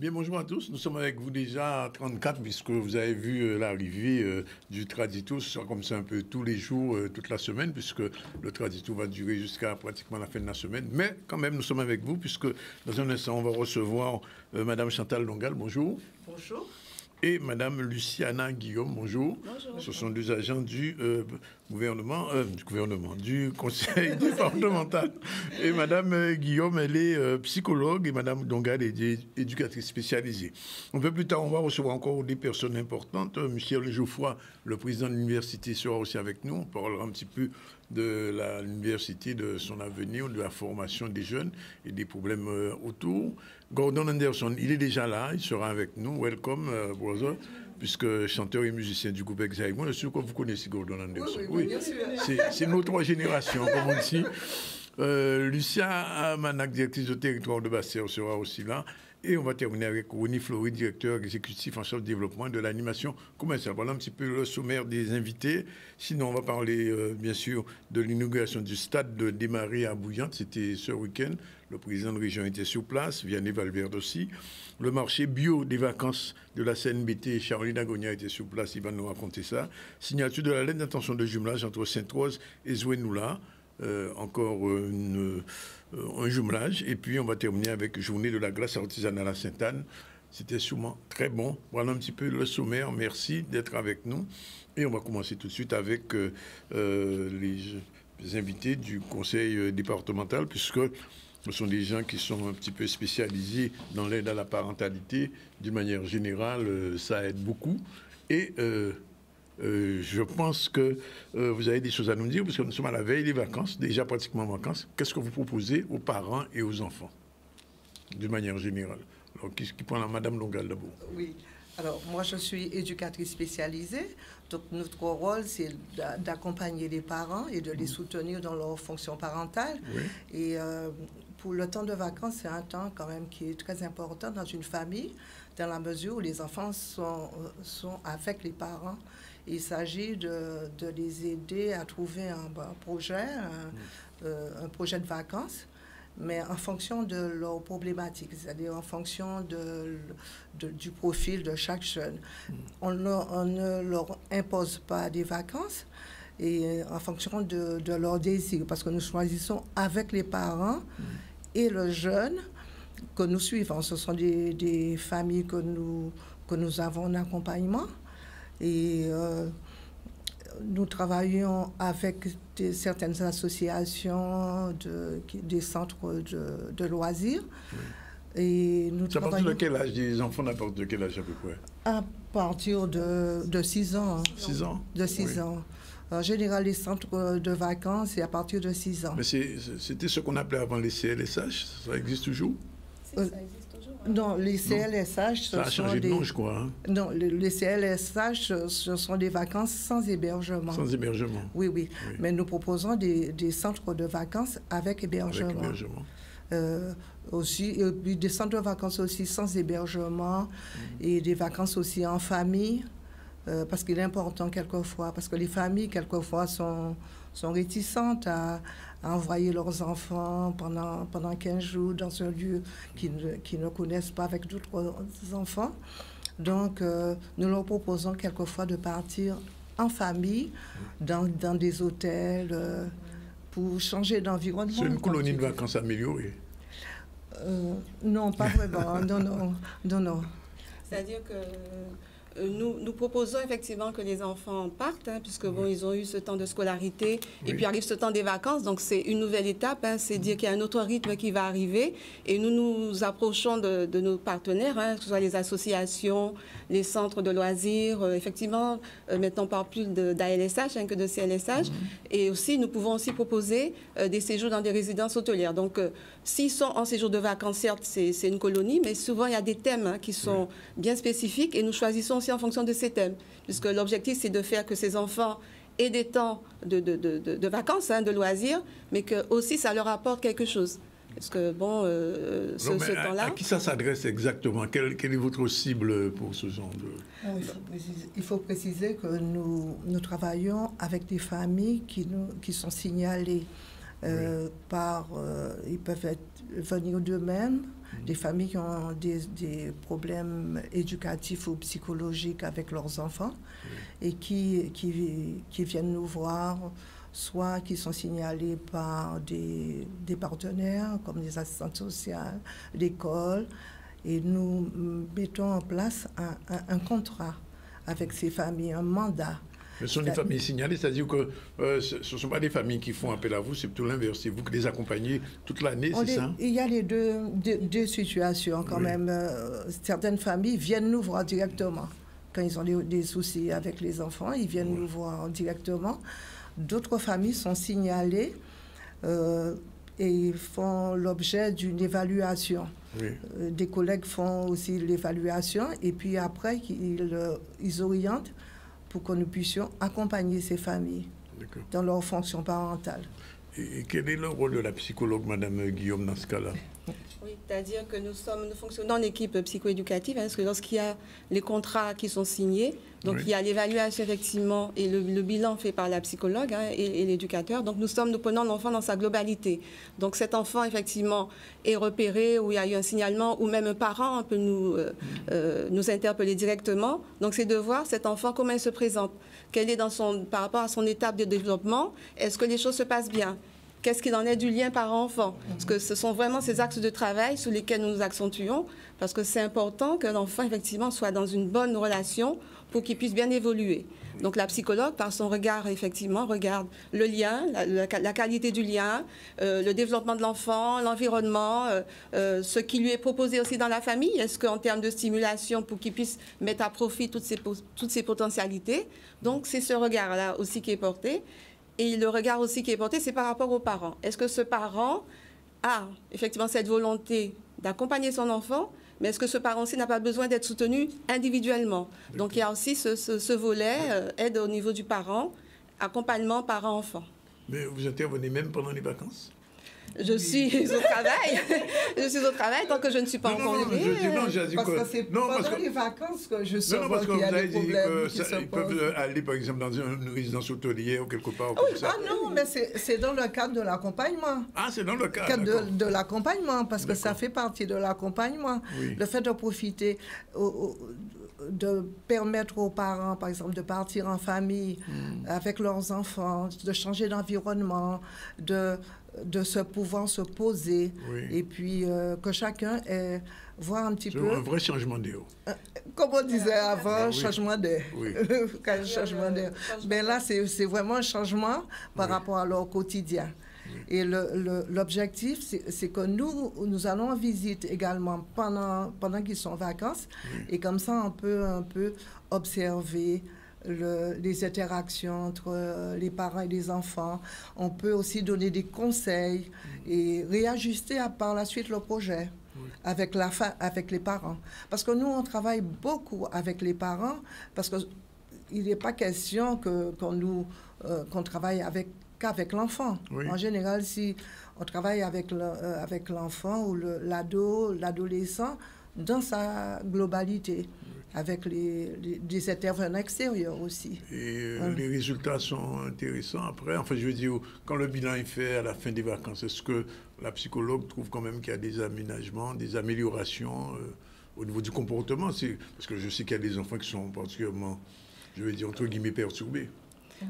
Bien, bonjour à tous. Nous sommes avec vous déjà à 34, puisque vous avez vu l'arrivée du Tradito. Ce sera comme ça un peu tous les jours, toute la semaine, puisque le Tradito va durer jusqu'à pratiquement la fin de la semaine. Mais quand même, nous sommes avec vous, puisque dans un instant, on va recevoir Madame Chantal Longal. Bonjour. Bonjour. Et Madame Luciana Guillaume, bonjour. Bonjour. Ce sont deux agents du du conseil départemental. Et Madame Guillaume, elle est psychologue et Madame Dongal est éducatrice spécialisée. Un peu plus tard, on va recevoir encore des personnes importantes. Michel Geoffroy, le président de l'université, sera aussi avec nous. On parlera un petit peu de l'université, de son avenir, de la formation des jeunes et des problèmes autour. Gordon Anderson, il est déjà là, il sera avec nous. Welcome, brother, puisque chanteur et musicien du groupe Exaïmon. Je suis sûr que vous connaissez Gordon Anderson. Oui. C'est nos trois générations, comme on dit. Lucia Manac, directrice du territoire de Basse-Terre, sera aussi là. Et on va terminer avec Ronnie Flory, directeur exécutif en charge du développement de l'animation commerciale. Voilà un petit peu le sommaire des invités. Sinon, on va parler, bien sûr, de l'inauguration du stade de Desmarais à Bouillante. C'était ce week-end. Le président de région était sur place, Vianney Valverde aussi. Le marché bio des vacances de la CNBT, Charlie Dagonia était sur place, il va nous raconter ça. Signature de la lettre d'intention de jumelage entre Sainte-Rose et Zouenoula. Encore un jumelage. Et puis, on va terminer avec Journée de la glace artisanale à Sainte-Anne. C'était sûrement très bon. Voilà un petit peu le sommaire. Merci d'être avec nous. Et on va commencer tout de suite avec les invités du conseil départemental, puisque ce sont des gens qui sont un petit peu spécialisés dans l'aide à la parentalité. D'une manière générale, ça aide beaucoup. Et je pense que vous avez des choses à nous dire, parce que nous sommes à la veille des vacances, déjà pratiquement en vacances. Qu'est-ce que vous proposez aux parents et aux enfants, d'une manière générale? Alors, qui prend la Madame Longal d'abord? Oui. Alors, moi, je suis éducatrice spécialisée. Donc, notre rôle, c'est d'accompagner les parents et de les soutenir dans leur fonction parentale. Oui. Et pour le temps de vacances, c'est un temps quand même qui est très important dans une famille, dans la mesure où les enfants sont avec les parents. Il s'agit de les aider à trouver un projet, un projet de vacances, mais en fonction de leurs problématiques, c'est-à-dire en fonction du profil de chaque jeune. On ne leur impose pas des vacances et en fonction de leurs désirs, parce que nous choisissons avec les parents et le jeune que nous suivons. Ce sont des familles que nous avons en accompagnement. Et nous travaillons avec certaines associations, des centres de loisirs. Oui. Et nous à partir de quel âge? Des enfants à partir de quel âge à peu près? À partir de 6 ans. 6 ans? De 6 ans. En général, les centres de vacances, c'est à partir de 6 ans. Mais c'était ce qu'on appelait avant les CLSH, ça existe toujours? Si, ça existe. Non, les CLSH, ça a changé de nom, je crois. Hein? Non, les CLSH, ce sont des vacances sans hébergement. Sans hébergement. Oui. Mais nous proposons des centres de vacances avec hébergement. Avec hébergement. Aussi, des centres de vacances aussi sans hébergement et des vacances aussi en famille. Parce qu'il est important quelquefois, parce que les familles quelquefois sont réticentes à envoyer leurs enfants pendant 15 jours dans un lieu qu'ils ne connaissent pas avec d'autres enfants. Donc, nous leur proposons quelquefois de partir en famille, dans des hôtels, pour changer d'environnement. C'est une colonie de vacances améliorée? Non, pas vraiment. Non. C'est-à-dire que nous proposons effectivement que les enfants partent, puisque bon, ils ont eu ce temps de scolarité, et puis arrive ce temps des vacances, donc c'est une nouvelle étape, c'est dire qu'il y a un autre rythme qui va arriver, et nous nous approchons de nos partenaires, que ce soit les associations, les centres de loisirs, effectivement, maintenant on parle plus d'ALSH que de CLSH, et aussi nous pouvons aussi proposer des séjours dans des résidences hôtelières. Donc, s'ils sont en séjour de vacances, certes, c'est une colonie, mais souvent il y a des thèmes qui sont bien spécifiques, et nous choisissons aussi en fonction de ces thèmes, puisque l'objectif, c'est de faire que ces enfants aient des temps de vacances, de loisirs, mais que aussi ça leur apporte quelque chose. Parce que, bon, ce temps-là... À qui ça s'adresse exactement? Quelle est votre cible pour ce genre de... Il faut préciser que nous travaillons avec des familles qui sont signalées ils peuvent venir d'eux-mêmes, des familles qui ont des problèmes éducatifs ou psychologiques avec leurs enfants et qui viennent nous voir, soit qui sont signalés par des partenaires comme des assistantes sociales, l'école, et nous mettons en place un contrat avec ces familles, un mandat. Ce sont des familles signalées, c'est-à-dire que ce ne sont pas des familles qui font appel à vous, c'est plutôt l'inverse. C'est vous qui les accompagnez toute l'année, c'est ça? Il y a les deux situations quand même. Certaines familles viennent nous voir directement. Quand ils ont des soucis avec les enfants, ils viennent nous voir directement. D'autres familles sont signalées et font l'objet d'une évaluation. Des collègues font aussi l'évaluation et puis après, ils orientent pour que nous puissions accompagner ces familles dans leur fonction parentale. Et quel est le rôle de la psychologue, Madame Guillaume, dans ce cas-là? Oui, c'est-à-dire que nous fonctionnons en équipe psychoéducative, parce que lorsqu'il y a les contrats qui sont signés, donc il y a l'évaluation effectivement et le bilan fait par la psychologue et l'éducateur. Donc nous prenons l'enfant dans sa globalité. Donc cet enfant effectivement est repéré où il y a eu un signalement ou même un parent peut nous interpeller directement. Donc c'est de voir cet enfant comment il se présente, quel est par rapport à son étape de développement, est-ce que les choses se passent bien? Qu'est-ce qu'il en est du lien parent-enfant? Parce que ce sont vraiment ces axes de travail sur lesquels nous nous accentuons, parce que c'est important que l'enfant, effectivement, soit dans une bonne relation pour qu'il puisse bien évoluer. Donc la psychologue, par son regard, effectivement, regarde le lien, la qualité du lien, le développement de l'enfant, l'environnement, ce qui lui est proposé aussi dans la famille. Est-ce qu'en termes de stimulation, pour qu'il puisse mettre à profit toutes ses potentialités? Donc c'est ce regard-là aussi qui est porté. Et le regard aussi qui est porté, c'est par rapport aux parents. Est-ce que ce parent a effectivement cette volonté d'accompagner son enfant, mais est-ce que ce parent aussi n'a pas besoin d'être soutenu individuellement? Donc il y a aussi ce volet, aide au niveau du parent, accompagnement parent-enfant. Mais vous intervenez même pendant les vacances? Je suis au travail. Je suis au travail tant que je ne suis pas en congé. Parce que c'est pendant les vacances que je sais qu'il y a des problèmes qui se posent. Ils peuvent aller, par exemple, dans une résidence hôtelière ou quelque part. Oui, non, mais c'est dans le cadre de l'accompagnement. Ah, c'est dans le cadre de l'accompagnement, parce que ça fait partie de l'accompagnement. Oui. Le fait de profiter, de permettre aux parents, par exemple, de partir en famille avec leurs enfants, de changer d'environnement, de pouvoir se poser et puis que chacun voit un petit peu... un vrai changement d'air. Comme on disait avant, changement d'air. Changement d'air. Mais là, c'est vraiment un changement par rapport à leur quotidien. Et l'objectif, c'est que nous allons en visite également pendant qu'ils sont en vacances. Et comme ça, on peut un peu observer les interactions entre les parents et les enfants. On peut aussi donner des conseils et réajuster par la suite le projet avec les parents. Parce que nous, on travaille beaucoup avec les parents parce qu'il n'est pas question qu'on travaille qu'avec l'enfant. En général, si on travaille avec l'enfant ou l'adolescent dans sa globalité, avec des intervenants extérieurs aussi. Et les résultats sont intéressants après. Enfin, je veux dire, quand le bilan est fait à la fin des vacances, est-ce que la psychologue trouve quand même qu'il y a des aménagements, des améliorations au niveau du comportement? Parce que je sais qu'il y a des enfants qui sont particulièrement, je veux dire, entre guillemets, perturbés.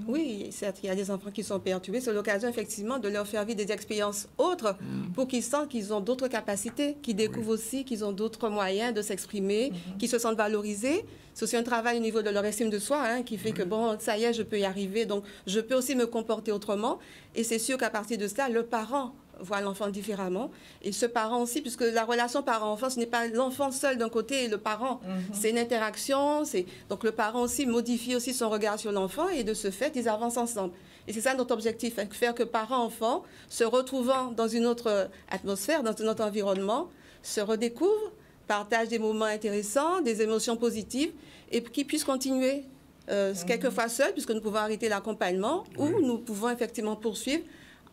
Oui, certes, il y a des enfants qui sont perturbés. C'est l'occasion, effectivement, de leur faire vivre des expériences autres pour qu'ils sentent qu'ils ont d'autres capacités, qu'ils découvrent aussi qu'ils ont d'autres moyens de s'exprimer, qu'ils se sentent valorisés. C'est aussi un travail au niveau de leur estime de soi qui fait que, bon, ça y est, je peux y arriver, donc je peux aussi me comporter autrement. Et c'est sûr qu'à partir de ça, le parent voit l'enfant différemment. Et ce parent aussi, puisque la relation parent-enfant, ce n'est pas l'enfant seul d'un côté et le parent. C'est une interaction. Donc le parent aussi modifie aussi son regard sur l'enfant et de ce fait, ils avancent ensemble. Et c'est ça notre objectif, faire que parents-enfants, se retrouvant dans une autre atmosphère, dans un autre environnement, se redécouvrent, partagent des moments intéressants, des émotions positives et qu'ils puissent continuer, quelquefois seuls, puisque nous pouvons arrêter l'accompagnement ou nous pouvons effectivement poursuivre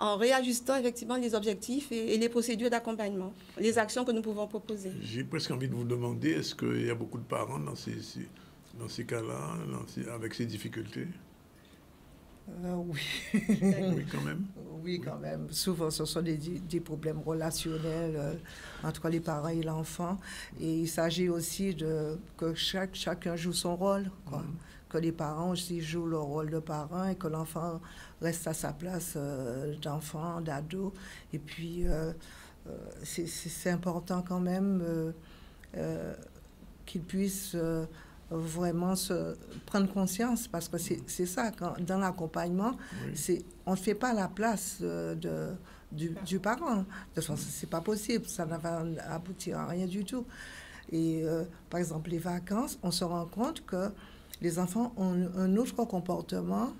en réajustant effectivement les objectifs et les procédures d'accompagnement, les actions que nous pouvons proposer. J'ai presque envie de vous demander, est-ce qu'il y a beaucoup de parents dans ces cas-là, avec ces difficultés? Oui. Oui, quand même. Oui, quand même. Souvent, ce sont des problèmes relationnels entre les parents et l'enfant. Et il s'agit aussi que chacun joue son rôle, quoi. Que les parents aussi jouent leur rôle de parents et que l'enfant reste à sa place d'enfant, d'ado. Et puis, c'est important quand même qu'il puisse vraiment se prendre conscience, parce que c'est ça, dans l'accompagnement, on ne fait pas la place du parent. De toute façon, c'est pas possible, ça ne va aboutir à rien du tout. Et par exemple, les vacances, on se rend compte que les enfants ont un autre comportement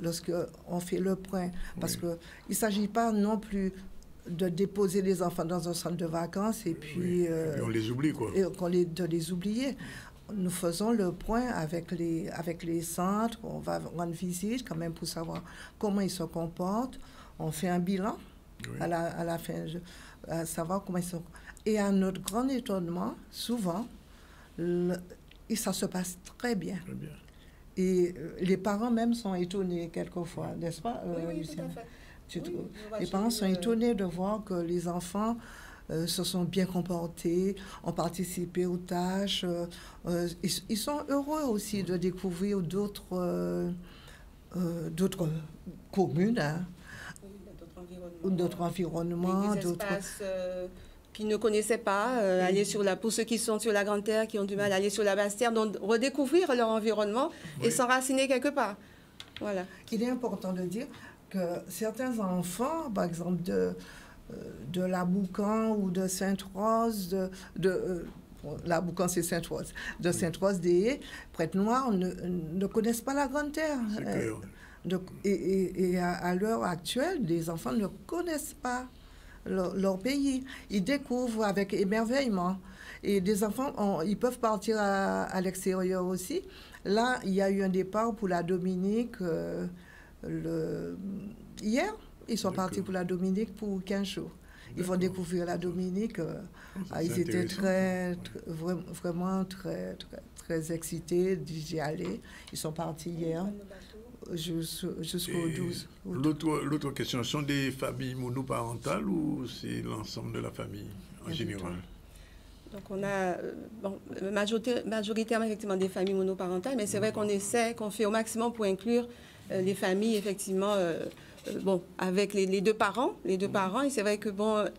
lorsque on fait le point, parce que il s'agit pas non plus de déposer les enfants dans un centre de vacances et puis, et puis on les oublie, quoi. Et de les oublier. Nous faisons le point avec les centres, on va rendre visite quand même pour savoir comment ils se comportent. On fait un bilan à la fin, à savoir comment ils sont. Et à notre grand étonnement, souvent, ça se passe très bien. Très bien. Et les parents même sont étonnés quelquefois, n'est-ce pas, oui, Lucien? Tout à fait. Les parents sont étonnés de voir que les enfants se sont bien comportés, ont participé aux tâches. Ils sont heureux aussi de découvrir d'autres communes, hein, d'autres environnements, des espaces qu'ils ne connaissaient pas, aller pour ceux qui sont sur la Grande Terre, qui ont du mal à aller sur la Basse Terre, donc redécouvrir leur environnement et s'enraciner quelque part. Voilà. Il est important de dire que certains enfants, par exemple de la Boucan ou de Sainte-Rose, la Boucan c'est Sainte-Rose, de Sainte-Rose des Haies, Prête-Noire, ne connaissent pas la Grande Terre. Et à l'heure actuelle, les enfants ne connaissent pas leur pays. Ils découvrent avec émerveillement. Et des enfants, ils peuvent partir à l'extérieur aussi. Là, il y a eu un départ pour la Dominique hier. Ils sont partis pour la Dominique pour 15 jours. Ils vont découvrir la Dominique. Ils étaient vraiment très excités d'y aller. Ils sont partis hier jusqu'au 12 août. L'autre question, sont des familles monoparentales ou c'est l'ensemble de la famille en général? Donc on a majoritairement effectivement des familles monoparentales, mais c'est vrai qu'on fait au maximum pour inclure les familles effectivement avec les deux parents, et c'est vrai que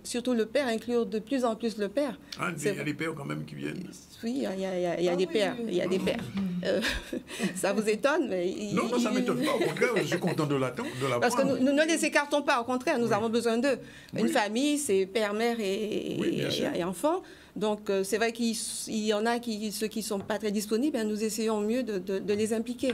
surtout le père, inclure de plus en plus le père. Ah, il y a des pères quand même qui viennent. Oui, il y a des pères, il y a des pères. Ça vous étonne, mais non, ça ne m'étonne pas. Au contraire, je suis content de l'apprendre. Parce que nous ne les écartons pas. Au contraire, nous avons besoin d'eux. Une famille, c'est père, mère et enfants. Donc, c'est vrai qu'il y en a ceux qui ne sont pas très disponibles, nous essayons au mieux de les impliquer.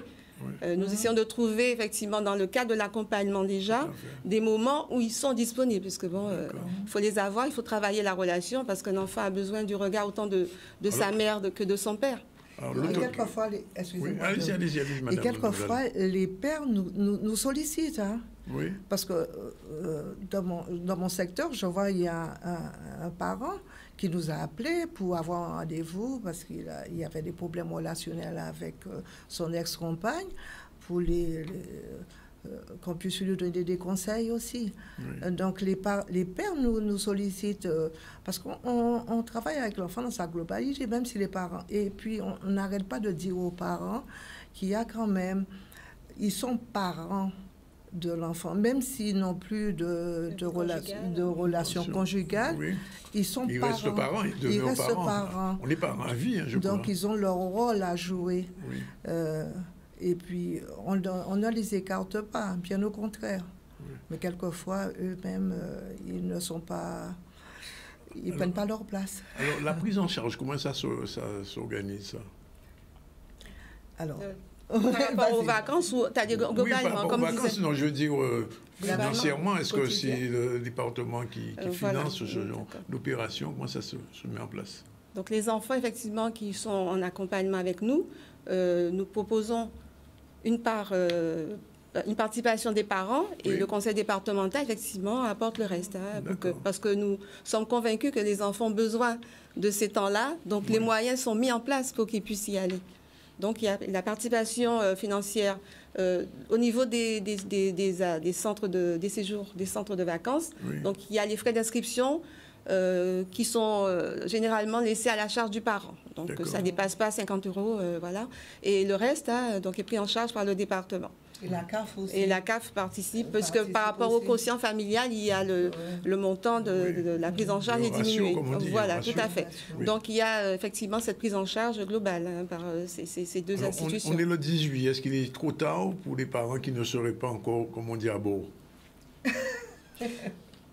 Nous essayons de trouver, effectivement, dans le cadre de l'accompagnement déjà, des moments où ils sont disponibles. Puisque, il faut les avoir, il faut travailler la relation, parce qu'un enfant a besoin du regard autant de sa mère que de son père. Et quelquefois, les pères nous sollicitent. Hein, parce que dans mon secteur, je vois, il y a un parent qui nous a appelés pour avoir un rendez-vous parce qu'il y avait des problèmes relationnels avec son ex-compagne, pour qu'on puisse lui donner des conseils aussi. Donc les pères nous sollicitent parce qu'on travaille avec l'enfant dans sa globalité, même si les parents... Et puis on n'arrête pas de dire aux parents qu'il y a quand même... Ils sont parents de l'enfant, même s'ils n'ont plus de relations conjugales, ils sont parents. Ils restent parents. On est parents à vie, je crois. Donc, ils ont leur rôle à jouer. Et puis, on ne les écarte pas, bien au contraire. Mais quelquefois, eux-mêmes, ils ne sont pas... Ils ne prennent pas leur place. Alors, la prise en charge, comment ça s'organise, ça? Alors... Par rapport aux vacances, ou tu as dit globalement, par comme aux vacances, disais. Non, je veux dire, financièrement, est-ce que c'est le département qui finance ce genre d'opération? Comment ça se met en place? Donc, les enfants, effectivement, qui sont en accompagnement avec nous, nous proposons une participation des parents et le conseil départemental, effectivement, apporte le reste. Hein, parce que nous sommes convaincus que les enfants ont besoin de ces temps-là. Donc, les moyens sont mis en place pour qu'ils puissent y aller. Donc, il y a la participation financière au niveau des centres des séjours, des centres de vacances, donc il y a les frais d'inscription qui sont généralement laissés à la charge du parent. Donc ça ne dépasse pas 50 €, voilà. Et le reste donc, est pris en charge par le département. Et la CAF aussi. Et la CAF participe, parce que par rapport au quotient familial, il y a le montant de la prise en charge est diminué. Voilà, tout à fait. Donc il y a effectivement cette prise en charge globale par ces deux institutions. On est le 18. Est-ce qu'il est trop tard pour les parents qui ne seraient pas encore, comme on dit, à bord?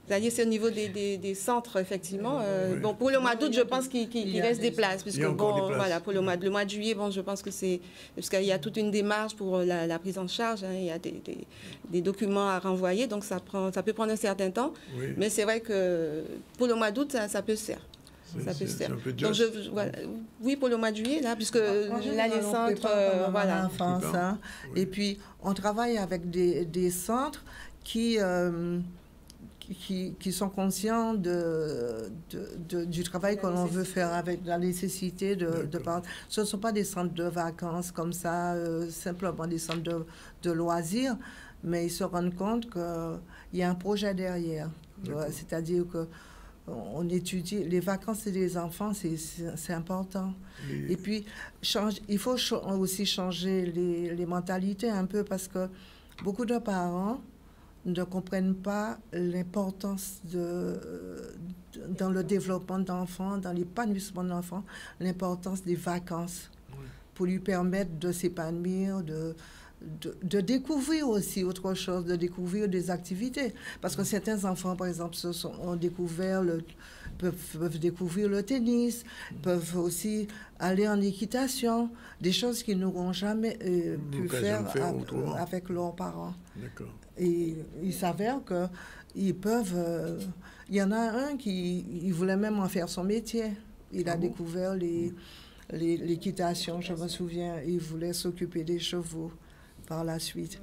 C'est-à-dire, c'est au niveau des centres, effectivement. Bon, pour le mois d'août, je pense qu'il reste des places. Puisque, bon, voilà, pour le mois de juillet, bon, je pense que c'est... Parce qu'il y a toute une démarche pour la prise en charge. Hein, il y a des documents à renvoyer, donc ça peut prendre un certain temps. Oui. Mais c'est vrai que pour le mois d'août, ça peut se faire. Ça peut se faire. Donc, voilà, oui, pour le mois de juillet, là, puisque là, les centres... voilà. Enfance, hein. Oui. Et puis, on travaille avec des centres qui sont conscients du travail que l'on veut faire avec la nécessité de parler. Ce ne sont pas des centres de vacances comme ça, simplement des centres de loisirs, mais ils se rendent compte qu'il y a un projet derrière. C'est-à-dire que on étudie les vacances des enfants, c'est important. Et puis, il faut aussi changer les mentalités un peu, parce que beaucoup de parents ne comprennent pas l'importance dans le développement d'enfants, dans l'épanouissement d'enfants, l'importance des vacances pour lui permettre de s'épanouir, de découvrir aussi autre chose, de découvrir des activités. Parce que certains enfants, par exemple, peuvent découvrir le tennis, peuvent aussi aller en équitation, des choses qu'ils n'auront jamais pu faire avec leurs parents. D'accord. Et il s'avère qu'ils peuvent... il y en a un qui voulait même en faire son métier. Il a découvert l'équitation, je me souviens. Il voulait s'occuper des chevaux par la suite.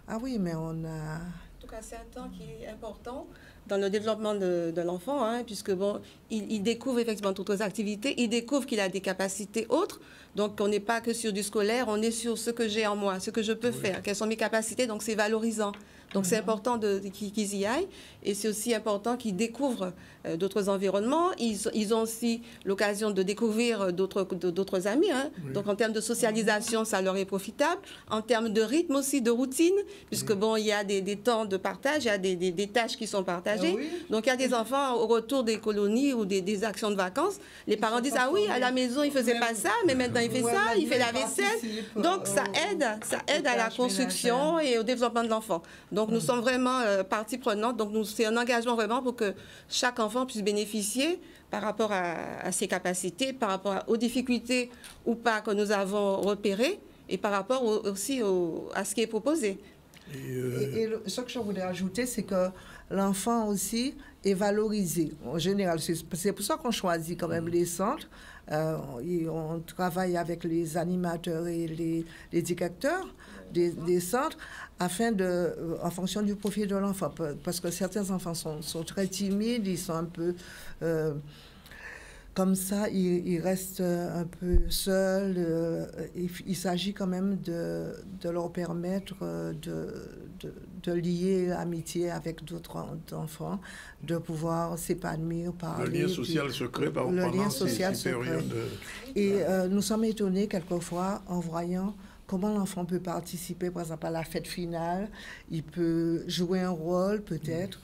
Ah oui, mais on a... En tout cas, c'est un temps qui est important dans le développement de l'enfant, hein, puisque bon, il découvre effectivement toutes les activités, il découvre qu'il a des capacités autres. Donc, on n'est pas que sur du scolaire, on est sur ce que j'ai en moi, ce que je peux faire, quelles sont mes capacités, donc c'est valorisant. Donc, c'est important qu'ils y aillent, et c'est aussi important qu'ils découvrent d'autres environnements. Ils ont aussi l'occasion de découvrir d'autres amis. Hein. Donc, en termes de socialisation, ça leur est profitable. En termes de rythme aussi, de routine, puisque bon, il y a des temps de partage, il y a des tâches qui sont partagées. Donc, il y a des enfants au retour des colonies ou des actions de vacances. Les parents disent, ah oui, à la maison, il ne faisait pas ça, mais maintenant, il fait ça, il fait la vaisselle. Donc, ça aide à la construction et au développement de l'enfant. Donc, nous sommes vraiment partie prenante. Donc, c'est un engagement vraiment pour que chaque enfant puisse bénéficier par rapport à ses capacités, par rapport aux difficultés ou pas que nous avons repérées et par rapport aussi à ce qui est proposé. Et ce que je voudrais ajouter, c'est que l'enfant aussi est valorisé. En général, c'est pour ça qu'on choisit quand même les centres. On travaille avec les animateurs et les directeurs des centres en fonction du profil de l'enfant. Parce que certains enfants sont très timides, ils sont un peu... comme ça, ils restent un peu seuls. Il s'agit quand même de leur permettre de lier l'amitié avec d'autres enfants, de pouvoir s'épanouir, parler. Le lien social se crée pendant ces périodes. Et nous sommes étonnés quelquefois en voyant comment l'enfant peut participer, par exemple, à la fête finale. Il peut jouer un rôle, peut-être...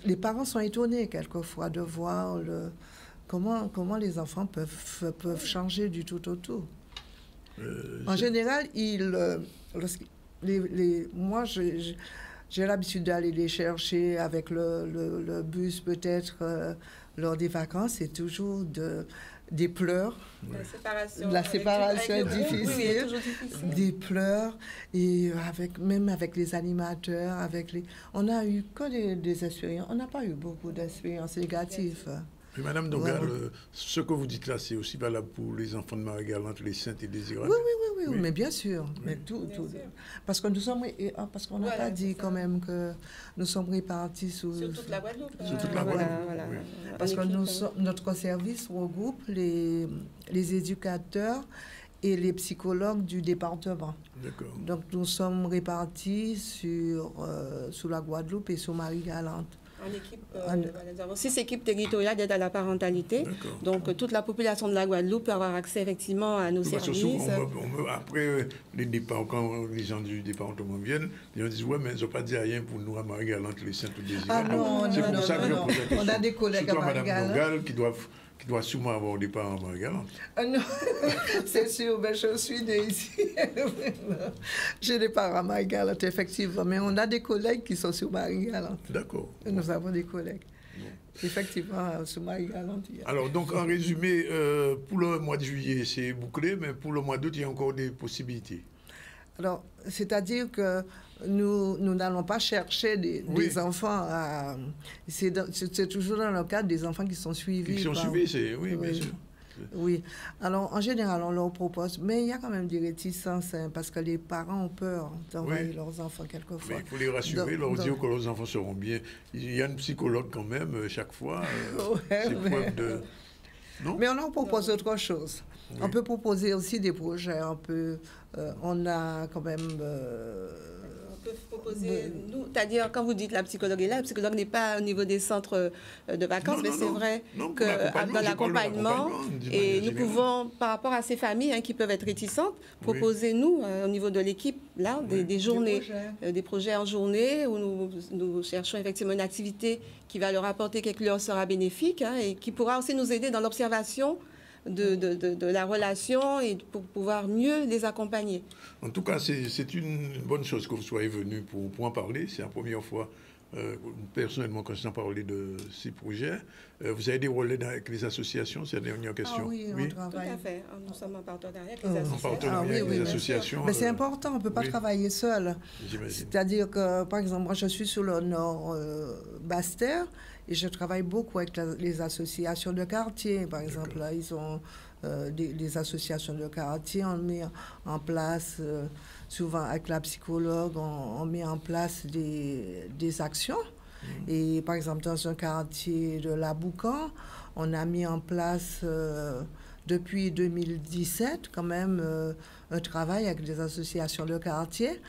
les parents sont étonnés quelquefois de voir comment les enfants peuvent changer du tout au tout. En général, moi, j'ai l'habitude d'aller les chercher avec le bus, peut-être, lors des vacances. C'est toujours des pleurs. La séparation est difficile. Des pleurs. Et même avec les animateurs, on n'a eu que des expériences. On n'a pas eu beaucoup d'expériences négatives. Et Madame Dongal, ce que vous dites là, c'est aussi valable pour les enfants de Marie-Galante, les Saintes et Désirables. Oui, mais bien sûr. Mais tout. Parce que nous sommes... Parce qu'on n'a pas dit quand même que nous sommes répartis sur toute la Guadeloupe. Sur toute la Guadeloupe, oui. Parce que notre service regroupe les éducateurs et les psychologues du département. D'accord. Donc, nous sommes répartis sur la Guadeloupe et sur Marie-Galante. En équipe, nous avons 6 équipes territoriales d'aide à la parentalité. Donc, toute la population de la Guadeloupe peut avoir accès effectivement à nos services. Après les départs, quand les gens du département viennent, ils disent ouais, mais ils n'ont pas dit rien pour nous à Marie-Galante, les Saint-Désiré. Ah non, c'est pour ça que je pose la question. On a des collègues à Marie-Galante. Madame Nogal qui doit sûrement avoir des parents à Marie-Galante. Non, c'est sûr, ben je suis née ici. J'ai des parents à Marie-Galante, effectivement, mais on a des collègues qui sont sur Marie-Galante. D'accord. Nous avons des collègues. Bon. Effectivement, sur Marie-Galante. Alors, donc, en résumé, pour le mois de juillet, c'est bouclé, mais pour le mois d'août, il y a encore des possibilités. Alors, c'est-à-dire que nous n'allons pas chercher des enfants à... C'est toujours dans le cadre des enfants qui sont suivis. Qui sont suivis, oui, bien sûr. Oui. Alors, en général, on leur propose, mais il y a quand même des réticences, hein, parce que les parents ont peur d'envoyer leurs enfants quelquefois. Mais il faut les rassurer, leur dire que leurs enfants seront bien. Il y a une psychologue quand même, chaque fois. C'est preuve de... Non? Mais on leur propose autre chose. Oui. On peut proposer aussi des projets, on a quand même... on peut proposer, c'est-à-dire quand vous dites la psychologue est là, la psychologue n'est pas au niveau des centres de vacances, mais c'est vrai que dans l'accompagnement, et nous pouvons, par rapport à ces familles qui peuvent être réticentes, proposer, nous, au niveau de l'équipe, là, des journées, des projets en journée, où nous cherchons effectivement une activité qui va leur apporter quelque chose qui sera bénéfique, et qui pourra aussi nous aider dans l'observation de la relation et pour pouvoir mieux les accompagner. En tout cas, c'est une bonne chose que vous soyez venu pour en parler. C'est la première fois, personnellement, quand j'en parlais de ces projets. Vous avez des relais avec les associations, c'est la dernière question. Ah oui, on travaille. Tout à fait. Nous sommes en partenariat avec les associations. En partenariat avec les associations. Mais c'est important, on ne peut pas travailler seul. C'est-à-dire que, par exemple, moi, je suis sur le nord Basse-Terre, et je travaille beaucoup avec les associations de quartier. Par exemple, là, ils ont des associations de quartier. On met en place, souvent avec la psychologue, on met en place des actions. Et par exemple, dans un quartier de La Boucan, on a mis en place, depuis 2017, quand même, un travail avec des associations de quartier.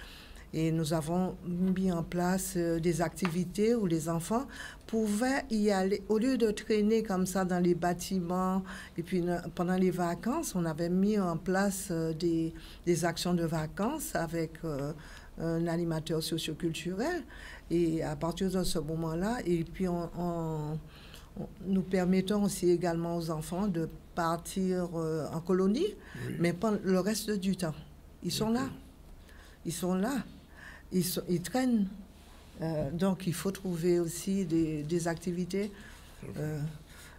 Et nous avons mis en place des activités où les enfants pouvaient y aller. Au lieu de traîner comme ça dans les bâtiments, et puis pendant les vacances, on avait mis en place des actions de vacances avec un animateur socioculturel. Et à partir de ce moment-là, et puis nous permettons aussi également aux enfants de partir en colonie, mais pendant le reste du temps. Ils sont là. Ils sont là. Ils traînent. Donc, il faut trouver aussi des activités.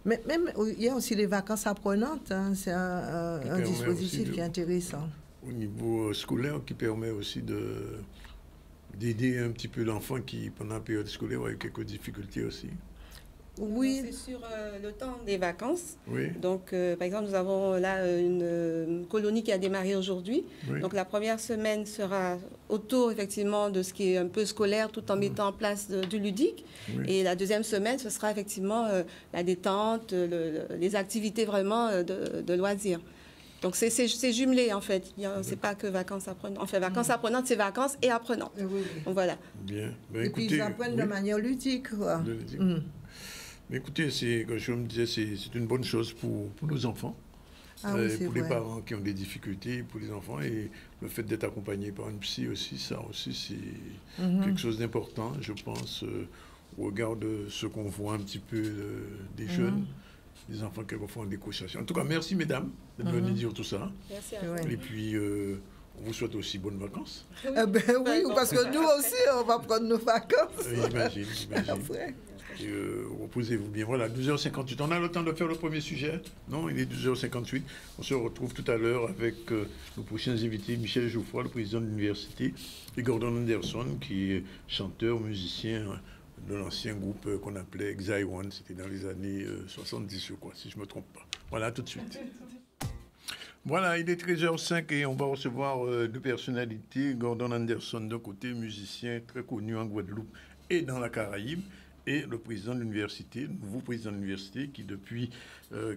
Mais même, il y a aussi les vacances apprenantes. Hein, c'est un dispositif qui est intéressant. Au niveau scolaire, qui permet aussi d'aider un petit peu l'enfant qui, pendant la période scolaire, a eu quelques difficultés aussi. Oui. C'est sur le temps des vacances. Oui. Donc, par exemple, nous avons là une colonie qui a démarré aujourd'hui. Oui. Donc, la première semaine sera autour, effectivement, de ce qui est un peu scolaire, tout en mettant en place du ludique. Oui. Et la deuxième semaine, ce sera effectivement la détente, les activités vraiment de loisirs. Donc, c'est jumelé, en fait. C'est pas que vacances apprenantes. En fait, vacances apprenantes, c'est vacances et apprenantes. Oui. Donc, voilà. Bien. Ben, et écoutez, puis, ils apprennent de manière ludique, quoi. Mais écoutez, comme je me disais, c'est une bonne chose pour nos enfants, pour les parents qui ont des difficultés, pour les enfants, et le fait d'être accompagné par une psy aussi, ça aussi, c'est quelque chose d'important, je pense, au regard de ce qu'on voit un petit peu des jeunes, des enfants qui font des décrochage. En tout cas, merci mesdames de venir dire tout ça. Merci à vous. Et puis, on vous souhaite aussi bonnes vacances. Oui, parce que nous aussi, on va prendre nos vacances. J'imagine. Après. Reposez-vous bien. Voilà, 12h58. On a le temps de faire le premier sujet? Non, il est 12h58. On se retrouve tout à l'heure avec nos prochains invités, Michel Geoffroy, le président de l'université, et Gordon Anderson, qui est chanteur, musicien de l'ancien groupe qu'on appelait Xai One. C'était dans les années 70, je crois, si je ne me trompe pas. Voilà, tout de suite. Voilà, il est 13h05 et on va recevoir deux personnalités. Gordon Anderson d'un côté, musicien très connu en Guadeloupe et dans la Caraïbe, et le président de l'université, le nouveau président de l'université qui depuis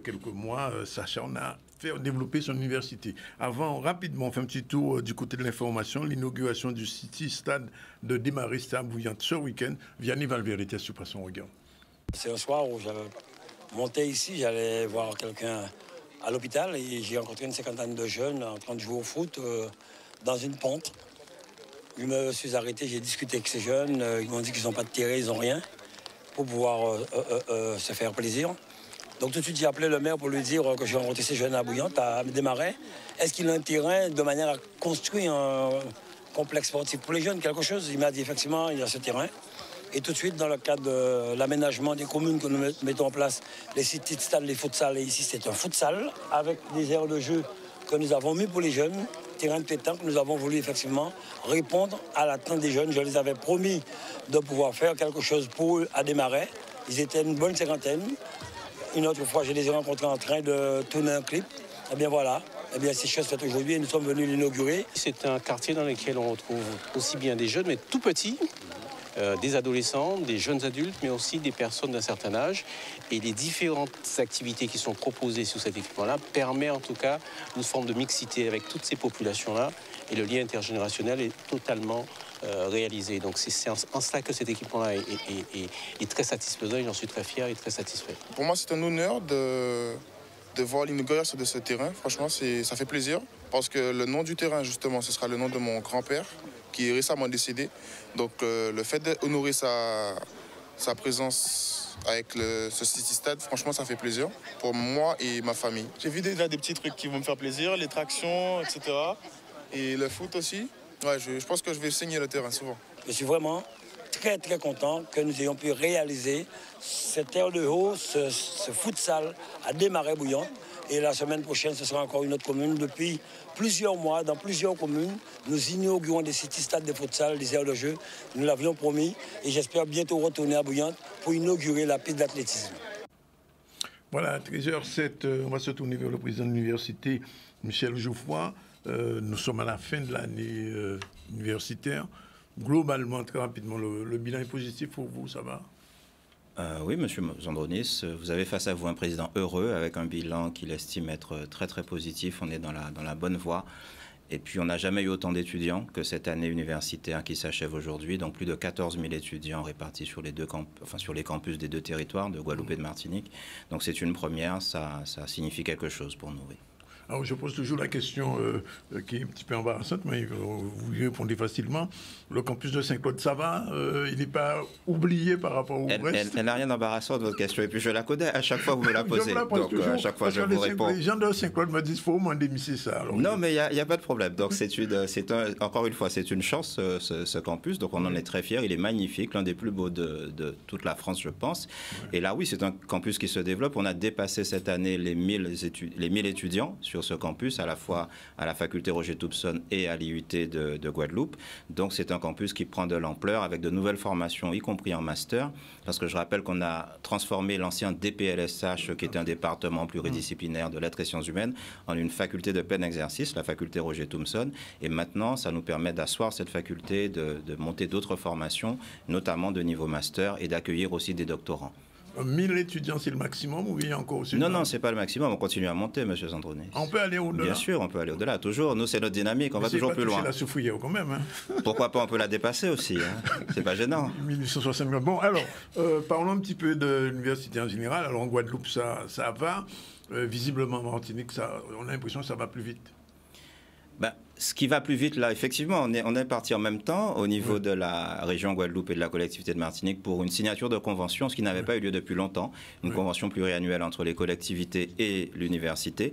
quelques mois s'acharne à faire développer son université. Avant, rapidement, on fait un petit tour du côté de l'information. L'inauguration du City Stade de Desmarais à Bouillante ce week-end. Vianney Valverde sur son regard. C'est un soir où j'avais monté ici, j'allais voir quelqu'un à l'hôpital et j'ai rencontré une cinquantaine de jeunes en train de jouer au foot dans une pente. Je me suis arrêté, j'ai discuté avec ces jeunes, ils m'ont dit qu'ils n'ont pas de terrain, ils n'ont rien pour pouvoir se faire plaisir. Donc tout de suite, j'ai appelé le maire pour lui dire que j'ai rencontré ces jeunes à Bouillante, à Desmarais. Est-ce qu'il a un terrain de manière à construire un complexe sportif pour les jeunes, quelque chose? Il m'a dit effectivement, il y a ce terrain. Et tout de suite, dans le cadre de l'aménagement des communes que nous mettons en place, les sites de stade, les futsal, et ici c'est un futsal, avec des aires de jeu que nous avons mis pour les jeunes, terrain de pétanque, nous avons voulu effectivement répondre à l'attente des jeunes. Je les avais promis de pouvoir faire quelque chose pour eux à Desmarais. Ils étaient une bonne cinquantaine. Une autre fois, je les ai rencontrés en train de tourner un clip. Eh bien voilà, eh bien c'est chose faite aujourd'hui et nous sommes venus l'inaugurer. C'est un quartier dans lequel on retrouve aussi bien des jeunes, mais tout petits, des adolescents, des jeunes adultes, mais aussi des personnes d'un certain âge. Et les différentes activités qui sont proposées sur cet équipement-là permettent en tout cas une forme de mixité avec toutes ces populations-là. Et le lien intergénérationnel est totalement réalisé. Donc c'est en cela que cet équipement-là est très satisfaisant et j'en suis très fier et très satisfait. Pour moi, c'est un honneur de voir l'inauguration de ce terrain. Franchement, ça fait plaisir parce que le nom du terrain, justement, ce sera le nom de mon grand-père qui est récemment décédé. Donc le fait d'honorer sa présence avec ce City Stade, franchement, ça fait plaisir pour moi et ma famille. J'ai vu déjà des petits trucs qui vont me faire plaisir, les tractions, etc. Et le foot aussi. Ouais, je pense que je vais saigner le terrain souvent. Je suis vraiment très très content que nous ayons pu réaliser cette aire de haut, ce futsal à Desmarais-Bouillante. Et la semaine prochaine, ce sera encore une autre commune. Depuis plusieurs mois, dans plusieurs communes, nous inaugurons des city-stades de futsal, des aires de jeu. Nous l'avions promis et j'espère bientôt retourner à Bouillante pour inaugurer la piste d'athlétisme. Voilà, 13h07, on va se tourner vers le président de l'université, Michel Geoffroy. Nous sommes à la fin de l'année universitaire. Globalement, très rapidement, le bilan est positif pour vous, ça va? Oui, Monsieur Zandronis, vous avez face à vous un président heureux avec un bilan qu'il estime être très très positif. On est dans la bonne voie. Et puis, on n'a jamais eu autant d'étudiants que cette année universitaire qui s'achève aujourd'hui. Donc, plus de 14 000 étudiants répartis sur sur les campus des deux territoires, de Guadeloupe et de Martinique. Donc, c'est une première. Ça signifie quelque chose pour nous, oui. Alors, je pose toujours la question qui est un petit peu embarrassante, mais vous y répondez facilement. Le campus de Saint-Claude, ça va? Il n'est pas oublié par rapport au reste? Elle n'a rien d'embarrassant de votre question. Et puis, je la connais. À chaque fois, vous me la posez. Donc, à chaque fois, je vous réponds. Les gens de Saint-Claude me disent qu'il faut au moins démisser ça. Alors, non, mais il n'y a pas de problème. Donc, encore une fois, c'est une chance, ce campus. Donc, on en est très fiers. Il est magnifique, l'un des plus beaux de toute la France, je pense. Ouais. Et là, oui, c'est un campus qui se développe. On a dépassé cette année les 1000 étudiants sur ce campus, à la fois à la faculté Roger Toubson et à l'IUT de Guadeloupe. Donc c'est un campus qui prend de l'ampleur avec de nouvelles formations, y compris en master, parce que je rappelle qu'on a transformé l'ancien DPLSH, qui est un département pluridisciplinaire de lettres et sciences humaines, en une faculté de plein exercice, la faculté Roger Toubson. Et maintenant, ça nous permet d'asseoir cette faculté, de monter d'autres formations, notamment de niveau master, et d'accueillir aussi des doctorants. 1000 étudiants, c'est le maximum ou il y a encore aussi? Non, ce n'est pas le maximum. On continue à monter, M. Zandronis. On peut aller au-delà? Bien sûr, on peut aller au-delà. Toujours. Nous, c'est notre dynamique. On va toujours plus loin. C'est la Soufrière quand même. Hein. Pourquoi pas? On peut la dépasser aussi. Hein. C'est pas gênant. 1860 millions. Bon, alors, parlons un petit peu de l'université en général. Alors, en Guadeloupe, ça va. Visiblement, en Martinique, on a l'impression que ça va plus vite. Ce qui va plus vite, là, effectivement, on est parti en même temps au niveau de la région Guadeloupe et de la collectivité de Martinique pour une signature de convention, ce qui n'avait pas eu lieu depuis longtemps, une convention pluriannuelle entre les collectivités et l'université.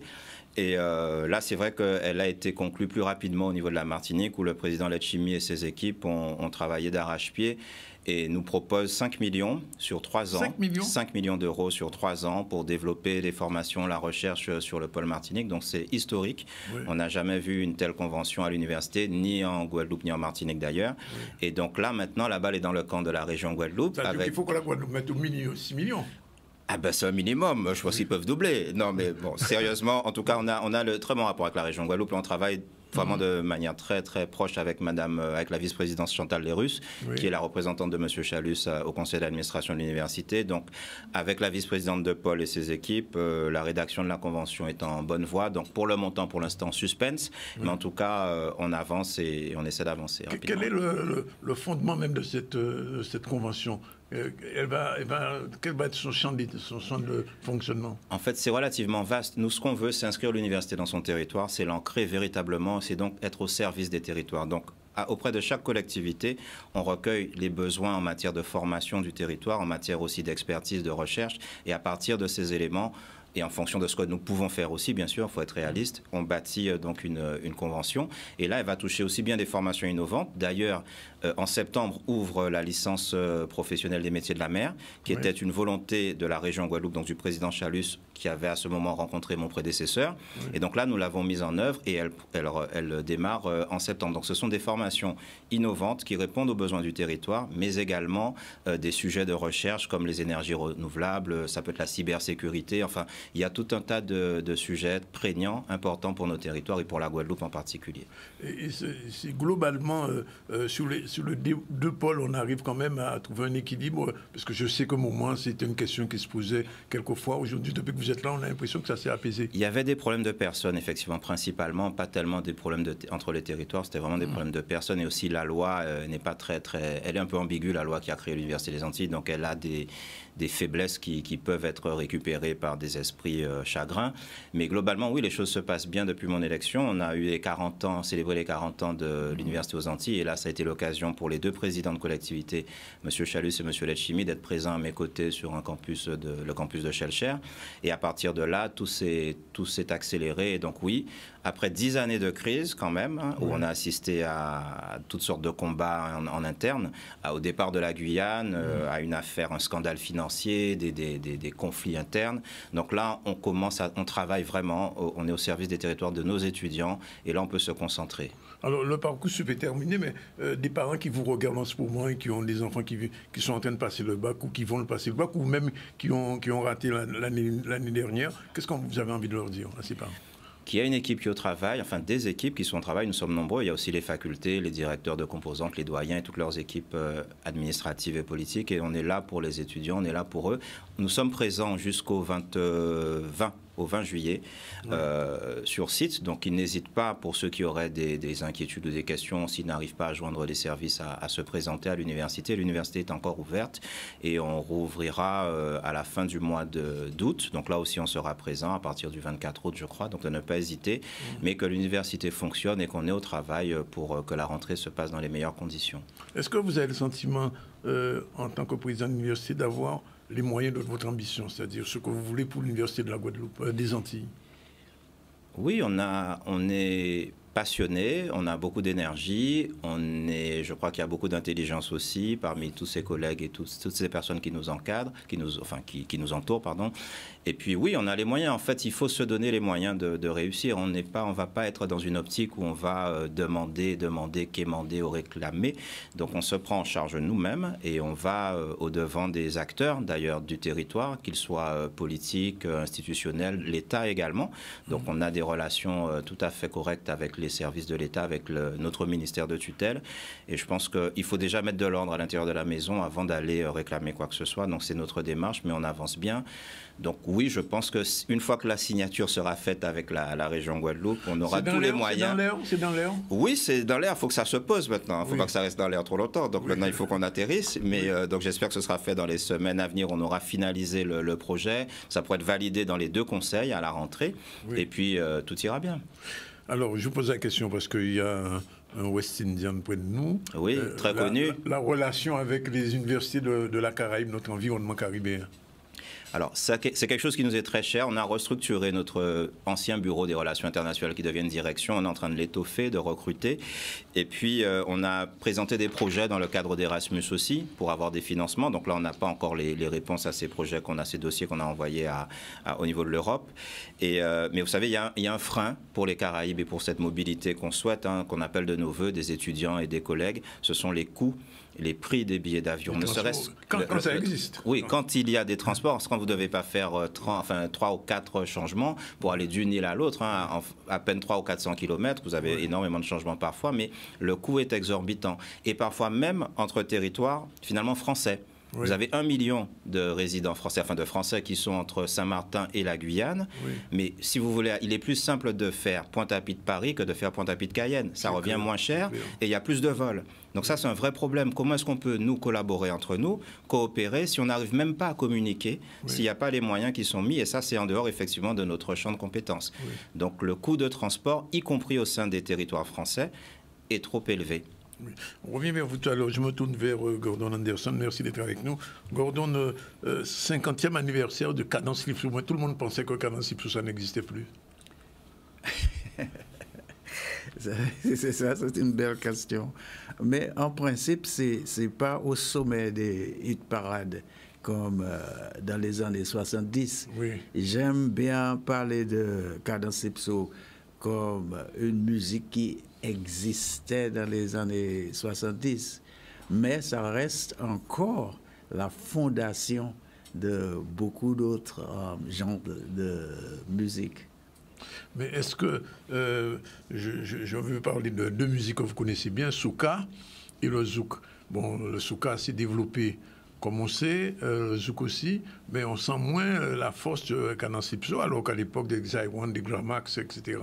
Et là, c'est vrai qu'elle a été conclue plus rapidement au niveau de la Martinique, où le président Letchimy et ses équipes ont travaillé d'arrache-pied et nous propose 5 millions sur 3 ans. 5 millions d'euros sur 3 ans pour développer les formations, la recherche sur le pôle Martinique. Donc c'est historique. Oui. On n'a jamais vu une telle convention à l'université, ni en Guadeloupe, ni en Martinique d'ailleurs. Oui. Et donc là, maintenant, la balle est dans le camp de la région Guadeloupe. Il faut que la Guadeloupe mette au milieu 6 millions. Ah ben c'est un minimum, je pense qu'ils peuvent doubler. Non mais bon, sérieusement, en tout cas, on a le très bon rapport avec la région Guadeloupe. On travaille vraiment de manière très très proche avec avec la vice-présidente Chantal Lérus, qui est la représentante de M. Chalus au conseil d'administration de l'université. Donc avec la vice-présidente de Paul et ses équipes, la rédaction de la convention est en bonne voie. Donc pour le montant, pour l'instant, suspense. Mais en tout cas, on avance et on essaie d'avancer rapidement. Quel est le fondement même de cette convention? Quel va être son champ de fonctionnement? En fait, c'est relativement vaste. Nous, ce qu'on veut, c'est inscrire l'université dans son territoire, c'est l'ancrer véritablement, c'est donc être au service des territoires. Donc, auprès de chaque collectivité, on recueille les besoins en matière de formation du territoire, en matière aussi d'expertise, de recherche, et à partir de ces éléments, et en fonction de ce que nous pouvons faire aussi, bien sûr, il faut être réaliste, on bâtit donc une convention. Et là, elle va toucher aussi bien des formations innovantes. D'ailleurs, en septembre, ouvre la licence professionnelle des métiers de la mer, qui était une volonté de la région Guadeloupe, donc du président Chalus, qui avait à ce moment rencontré mon prédécesseur. Et donc là, nous l'avons mise en œuvre et elle démarre en septembre. Donc ce sont des formations innovantes qui répondent aux besoins du territoire, mais également des sujets de recherche comme les énergies renouvelables, ça peut être la cybersécurité, enfin, il y a tout un tas de sujets prégnants, importants pour nos territoires et pour la Guadeloupe en particulier. Et c'est globalement, sur le deux pôles, on arrive quand même à trouver un équilibre, parce que je sais qu'au moment, c'était une question qui se posait quelquefois. Aujourd'hui, depuis que vous êtes là, on a l'impression que ça s'est apaisé. Il y avait des problèmes de personnes, effectivement, principalement, pas tellement des problèmes entre les territoires, c'était vraiment des problèmes de personnes. Et aussi, la loi n'est pas très... Elle est un peu ambiguë, la loi qui a créé l'Université des Antilles, donc elle a des faiblesses qui peuvent être récupérées par des esprits chagrins. Mais globalement, oui, les choses se passent bien depuis mon élection. On a eu les 40 ans, célébré les 40 ans de l'Université aux Antilles. Et là, ça a été l'occasion pour les deux présidents de collectivité, M. Chalus et M. Letchimi, d'être présents à mes côtés sur le campus de Schellcher. Et à partir de là, tout s'est accéléré. Et donc oui, après 10 années de crise quand même, où on a assisté à toutes sortes de combats en interne, au départ de la Guyane, à une affaire, un scandale financier, des conflits internes. Donc là, on travaille vraiment, on est au service des territoires de nos étudiants, et là, on peut se concentrer. Alors, le parcours est terminé, mais des parents qui vous regardent en ce moment et qui ont des enfants qui sont en train de passer le bac ou qui vont le passer le bac, ou même qui ont raté l'année dernière, qu'est-ce que vous avez envie de leur dire à ces parents? Qu'il y a une équipe qui est au travail, enfin des équipes qui sont au travail, nous sommes nombreux. Il y a aussi les facultés, les directeurs de composantes, les doyens et toutes leurs équipes administratives et politiques. Et on est là pour les étudiants, on est là pour eux. Nous sommes présents jusqu'au 20 juillet sur site. Donc, ils n'hésitent pas, pour ceux qui auraient des inquiétudes ou des questions, s'ils n'arrivent pas à joindre les services, à se présenter à l'université. L'université est encore ouverte et on rouvrira à la fin du mois d'août. Donc là aussi, on sera présent à partir du 24 août, je crois. Donc, de ne pas hésiter, mais que l'université fonctionne et qu'on est au travail pour que la rentrée se passe dans les meilleures conditions. Est-ce que vous avez le sentiment, en tant que président de l'université, d'avoir les moyens de votre ambition, c'est-à-dire ce que vous voulez pour l'Université de la Guadeloupe, des Antilles? Oui, on est passionné, on a beaucoup d'énergie, je crois qu'il y a beaucoup d'intelligence aussi parmi tous ces collègues et toutes ces personnes qui nous encadrent, qui nous entourent, pardon. Et puis oui, on a les moyens. En fait, il faut se donner les moyens de réussir. On va pas être dans une optique où on va demander, quémander ou réclamer. Donc on se prend en charge nous-mêmes et on va au-devant des acteurs, d'ailleurs, du territoire, qu'ils soient politiques, institutionnels, l'État également. Donc on a des relations tout à fait correctes avec les services de l'État, avec notre ministère de tutelle. Et je pense qu'il faut déjà mettre de l'ordre à l'intérieur de la maison avant d'aller réclamer quoi que ce soit. Donc c'est notre démarche, mais on avance bien. Donc oui, je pense qu'une fois que la signature sera faite avec la région Guadeloupe, on aura tous les moyens. C'est dans l'air? Oui, c'est dans l'air. Il faut que ça se pose maintenant. Il ne faut pas que ça reste dans l'air trop longtemps. Donc maintenant, il faut qu'on atterrisse. Mais donc j'espère que ce sera fait dans les semaines à venir. On aura finalisé le projet. Ça pourrait être validé dans les deux conseils à la rentrée. Et puis, tout ira bien. Alors, je vous pose la question parce qu'il y a un West Indian près de nous. Oui, très connu. La relation avec les universités de la Caraïbe, notre environnement caribéen. Alors, c'est quelque chose qui nous est très cher. On a restructuré notre ancien bureau des relations internationales qui devient une direction. On est en train de l'étoffer, de recruter. Et puis, on a présenté des projets dans le cadre d'Erasmus aussi pour avoir des financements. Donc là, on n'a pas encore les réponses à ces projets, ces dossiers qu'on a envoyés au niveau de l'Europe. Mais vous savez, il y a un frein pour les Caraïbes et pour cette mobilité qu'on souhaite, qu'on appelle de nos voeux, des étudiants et des collègues. Ce sont les coûts, les prix des billets d'avion. Quand ça existe. Oui, quand il y a des transports. Quand vous ne devez pas faire 3 ou 4 changements pour aller d'une île à l'autre. Hein. En à peine 300 ou 400 km, vous avez énormément de changements parfois, mais le coût est exorbitant. Et parfois même entre territoires finalement français. Vous avez 1 million de résidents français, enfin de Français qui sont entre Saint-Martin et la Guyane. Mais si vous voulez, il est plus simple de faire Pointe-à-Pitre de Paris que de faire Pointe-à-Pitre de Cayenne. Ça revient moins cher et il y a plus de vols. Donc ça, c'est un vrai problème. Comment est-ce qu'on peut, nous, collaborer entre nous, coopérer, si on n'arrive même pas à communiquer, s'il n'y a pas les moyens qui sont mis? Et ça, c'est en dehors, effectivement, de notre champ de compétences. Donc le coût de transport, y compris au sein des territoires français, est trop élevé. Oui. On revient vers vous tout à l'heure. Je me tourne vers Gordon Anderson. Merci d'être avec nous. Gordon, 50e anniversaire de Cadence Lipso. Moi, tout le monde pensait que Cadence Lipso, ça n'existait plus. C'est ça, c'est une belle question. Mais en principe, c'est pas au sommet des hit parades comme dans les années 70. J'aime bien parler de Cadence Lipso comme une musique qui existait dans les années 70, mais ça reste encore la fondation de beaucoup d'autres genres de musique. Mais est-ce que, je veux parler de deux musiques que vous connaissez bien, soca et le zouk. Bon, le soca s'est développé comme on sait, le zouk aussi, mais on sent moins la force de Cadence Lipso, alors qu'à l'époque des Xy One, des Gramax, etc.,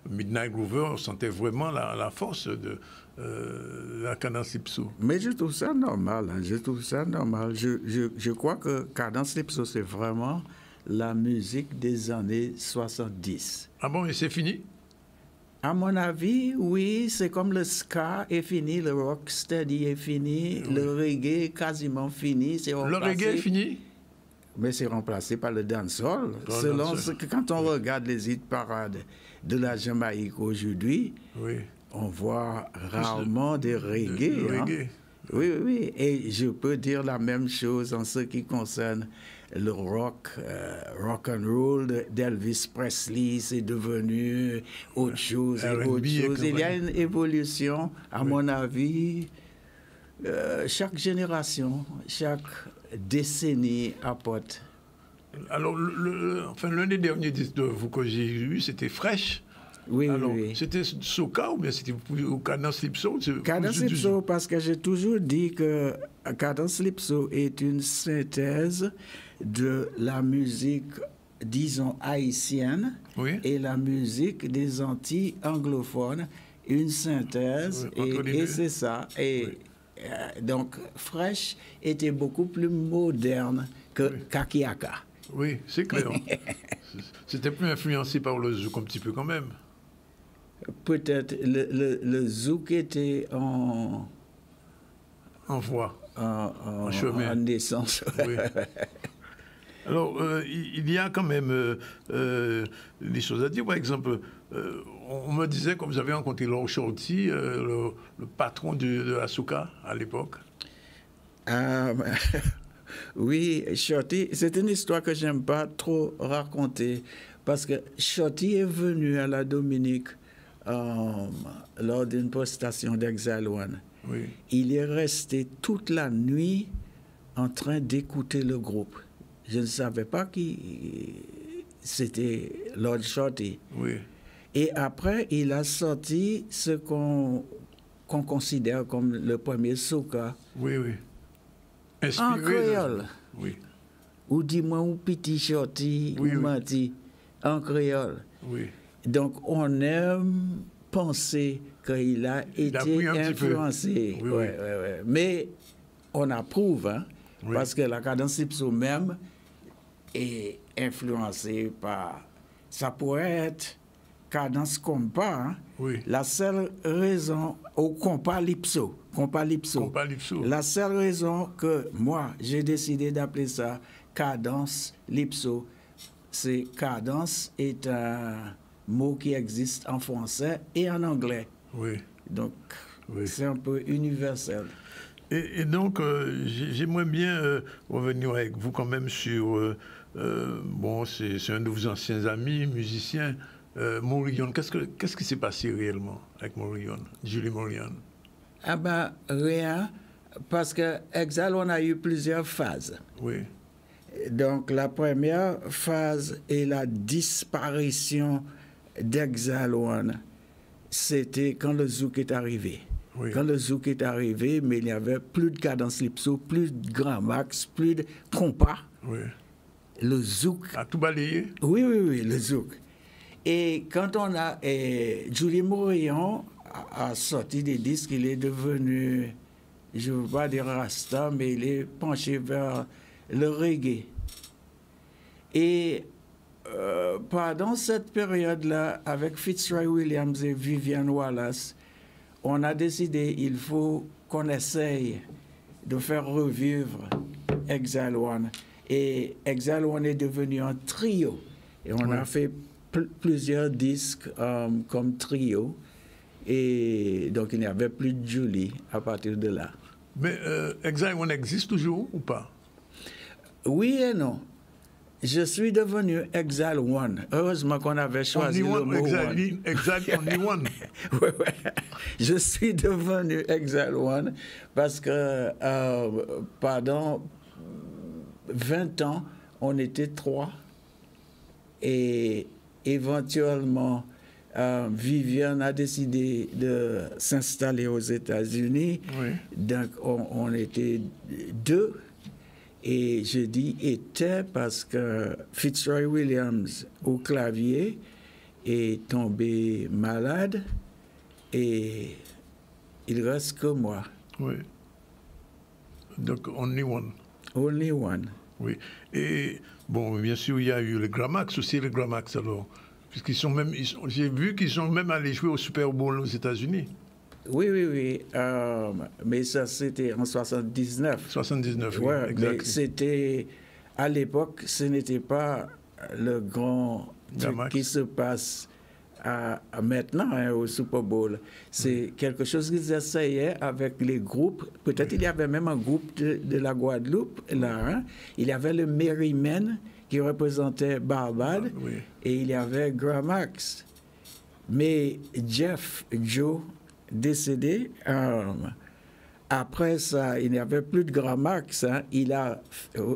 Midnight Groover, on sentait vraiment la force de la Cadence Lipso. Mais je trouve ça normal, hein, je trouve ça normal. Je crois que Cadence Lipso, c'est vraiment la musique des années 70. Ah bon, et c'est fini? À mon avis, oui, c'est comme le ska est fini, le rocksteady est fini, le reggae est quasiment fini. Le reggae est fini? Mais c'est remplacé par le dancehall. Selon ce que, quand on regarde les hit parades de la Jamaïque aujourd'hui, on voit rarement des reggae. Hein? Oui, oui, et je peux dire la même chose en ce qui concerne le rock and roll d'Elvis Presley, c'est devenu autre chose et autre chose. Il y a une évolution, à mon avis. Chaque génération, chaque décennie apporte. Alors, l'un des derniers disques de vous que j'ai eu, c'était Fresh. Oui, alors, oui. C'était soca ou bien c'était Cadence Lipso? Cadence Lipso, parce que j'ai toujours dit que Cadence Lipso est une synthèse de la musique, disons, haïtienne et la musique des Antilles anglophones, une synthèse, et c'est ça. Et donc, Fresh était beaucoup plus moderne que Kakiaka. Oui, c'est clair. C'était plus influencé par le zouk un petit peu quand même. Peut-être le zouk était en voie, en chemin, en naissance. Oui. Alors, il y a quand même des choses à dire. Par exemple, on me disait que vous avez rencontré Laure Shorty, le patron de Asuka à l'époque. Oui, Shorty, c'est une histoire que j'aime pas trop raconter parce que Shorty est venu à la Dominique lors d'une prestation d'Exile One. Oui. Il est resté toute la nuit en train d'écouter le groupe. Je ne savais pas qui c'était Lord Shorty. Oui. Et après, il a sorti ce qu'on considère comme le premier soca. Oui, oui. Inspiré en créole. Oui. Ou dis-moi, ou petit Shorty, ou menti, en créole. Oui. Donc, on aime penser qu'il a été influencé. Oui, oui. Mais on approuve, hein, parce que la Cadence Lipso même est influencée par... Ça pourrait être cadence compas. Hein. Oui. La seule raison... Au compas Lipso. La seule raison que moi, j'ai décidé d'appeler ça cadence Lipso, c'est cadence est un mot qui existe en français et en anglais. Oui. Donc, c'est un peu universel. Et donc, j'aimerais bien revenir avec vous quand même sur... bon, c'est un de vos anciens amis, musiciens, Morillon. Qu'est-ce qui s'est passé réellement avec Morillon, Julie Morillon? Ah ben, rien, parce que Exile, on a eu plusieurs phases. Oui. Donc, la première phase est la disparition d'Exal-One. C'était quand le zouk est arrivé. Oui. Quand le zouk est arrivé, mais il n'y avait plus de cadence calypso, plus de grand max, plus de compas. Oui. Le zouk... A tout balayé? Oui, le zouk. Et quand on a... Julie Morillon a sorti des disques, il est devenu, je ne veux pas dire rasta, mais il est penché vers le reggae. Et pendant cette période-là, avec Fitzroy Williams et Vivian Wallace, on a décidé il faut qu'on essaye de faire revivre Exal-One. Et Exal-One est devenu un trio. Et on a fait plusieurs disques comme trio. Et donc, il n'y avait plus de Julie à partir de là. Mais Exal-One existe toujours ou pas? Oui et non. Je suis devenu Exal-One. Heureusement qu'on avait choisi le mot One. Exal-One. Oui. Je suis devenu Exal-One parce que pendant 20 ans, on était 3. Et éventuellement, Viviane a décidé de s'installer aux États-Unis. Oui. Donc, on était 2. Et je dis était parce que Fitzroy Williams au clavier est tombé malade et il reste que moi. Oui. Donc, only one. Only one. Oui. Et bon, bien sûr, il y a eu le Gramax aussi, le Gramax alors. Puisqu'ils sont même, j'ai vu qu'ils sont même allés jouer au Super Bowl aux États-Unis. Oui. Mais ça, c'était en 79. 79, oui, ouais, exact. Mais c'était, à l'époque, ce n'était pas le grand truc qui se passe maintenant au Super Bowl. C'est quelque chose qu'ils essayaient avec les groupes. Peut-être il y avait même un groupe de la Guadeloupe, là. Hein? Il y avait le Merrymen qui représentait Barbade, et il y avait Gramax. Mais Jeff Joe, décédé, après ça, il n'y avait plus de Gramax. Hein, il a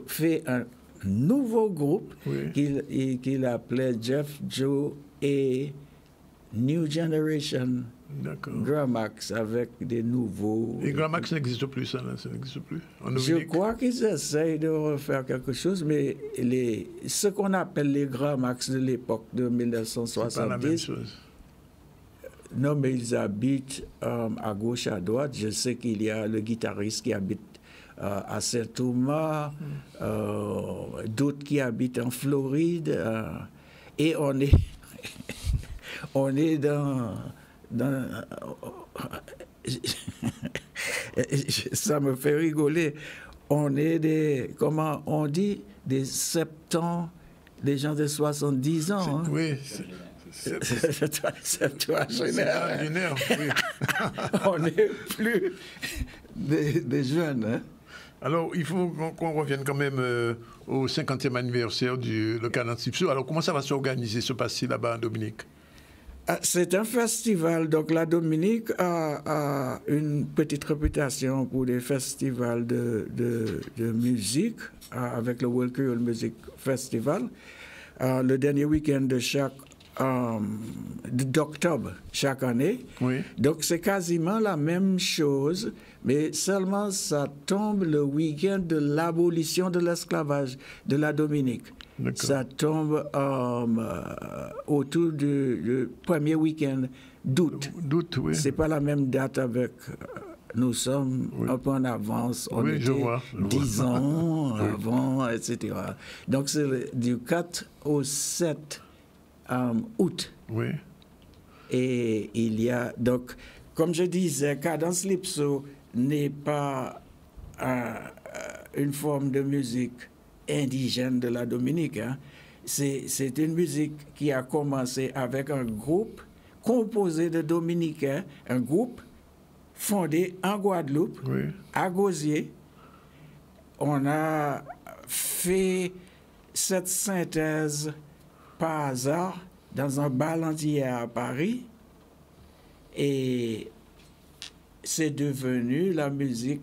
fait un nouveau groupe qu'il appelait Jeff Joe et New Generation Gramax avec des nouveaux... Et Gramax n'existe plus, ça n'existe plus? Je crois qu'ils essayent de refaire quelque chose, mais ce qu'on appelle les Gramax de l'époque de 1970... C'est pas la même chose. Non, mais ils habitent à gauche, à droite. Je sais qu'il y a le guitariste qui habite à Saint-Thomas, d'autres qui habitent en Floride. Et on est, on est dans ça me fait rigoler. On est des, comment on dit, des septants, des gens de 70 ans. Hein? Oui, c'est toi, général. Oui. On n'est plus des jeunes. Hein? Alors, il faut qu'on revienne quand même au 50e anniversaire du cadence calypso. Alors, comment ça va s'organiser, se passer là-bas en Dominique? C'est un festival. Donc, la Dominique a une petite réputation pour des festivals de musique, avec le World Creole Music Festival. Le dernier week-end d'octobre chaque année. Oui. Donc, c'est quasiment la même chose, mais seulement ça tombe le week-end de l'abolition de l'esclavage de la Dominique. Ça tombe autour du premier week-end d'août. D'août, oui. C'est pas la même date avec... Nous sommes un peu en avance. On était 10 ans avant, etc. Donc, c'est du 4 au 7 août. Oui. Et il y a, donc, comme je disais, cadence calypso n'est pas une forme de musique indigène de la Dominique. Hein. C'est une musique qui a commencé avec un groupe composé de Dominicains, un groupe fondé en Guadeloupe, à Gosier. On a fait cette synthèse par hasard dans un bal entier à Paris et c'est devenu la musique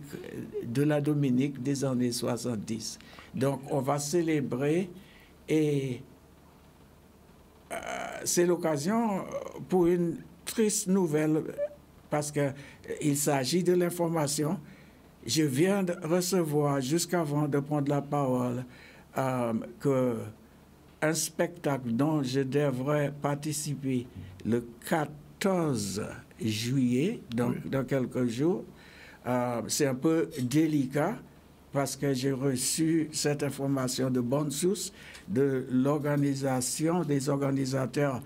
de la Dominique des années 70. Donc, on va célébrer et c'est l'occasion pour une triste nouvelle parce qu'il s'agit de l'information. Je viens de recevoir, jusqu'avant de prendre la parole, qu'un spectacle dont je devrais participer le 14 juillet, donc dans quelques jours, c'est un peu délicat parce que j'ai reçu cette information de bonne source de l'organisation, des organisateurs,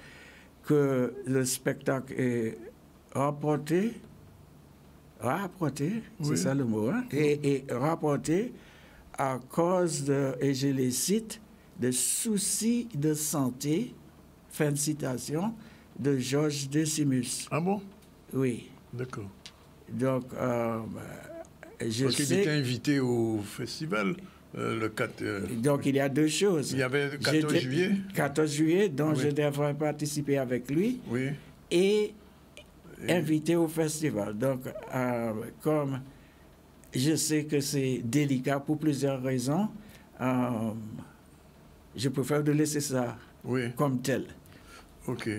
que le spectacle est rapporté, c'est ça le mot, hein? Et rapporté à cause de, et je les cite, de soucis de santé, fin de citation, de Georges Decimus. Ah bon? Oui. D'accord. Donc, je Parce qu'il sais... était invité au festival le 4... Donc, il y a deux choses. Il y avait le 14 juillet. 14 juillet, dont je devrais participer avec lui. Oui. Et invité au festival. Donc, comme je sais que c'est délicat pour plusieurs raisons, je préfère de laisser ça comme tel. OK.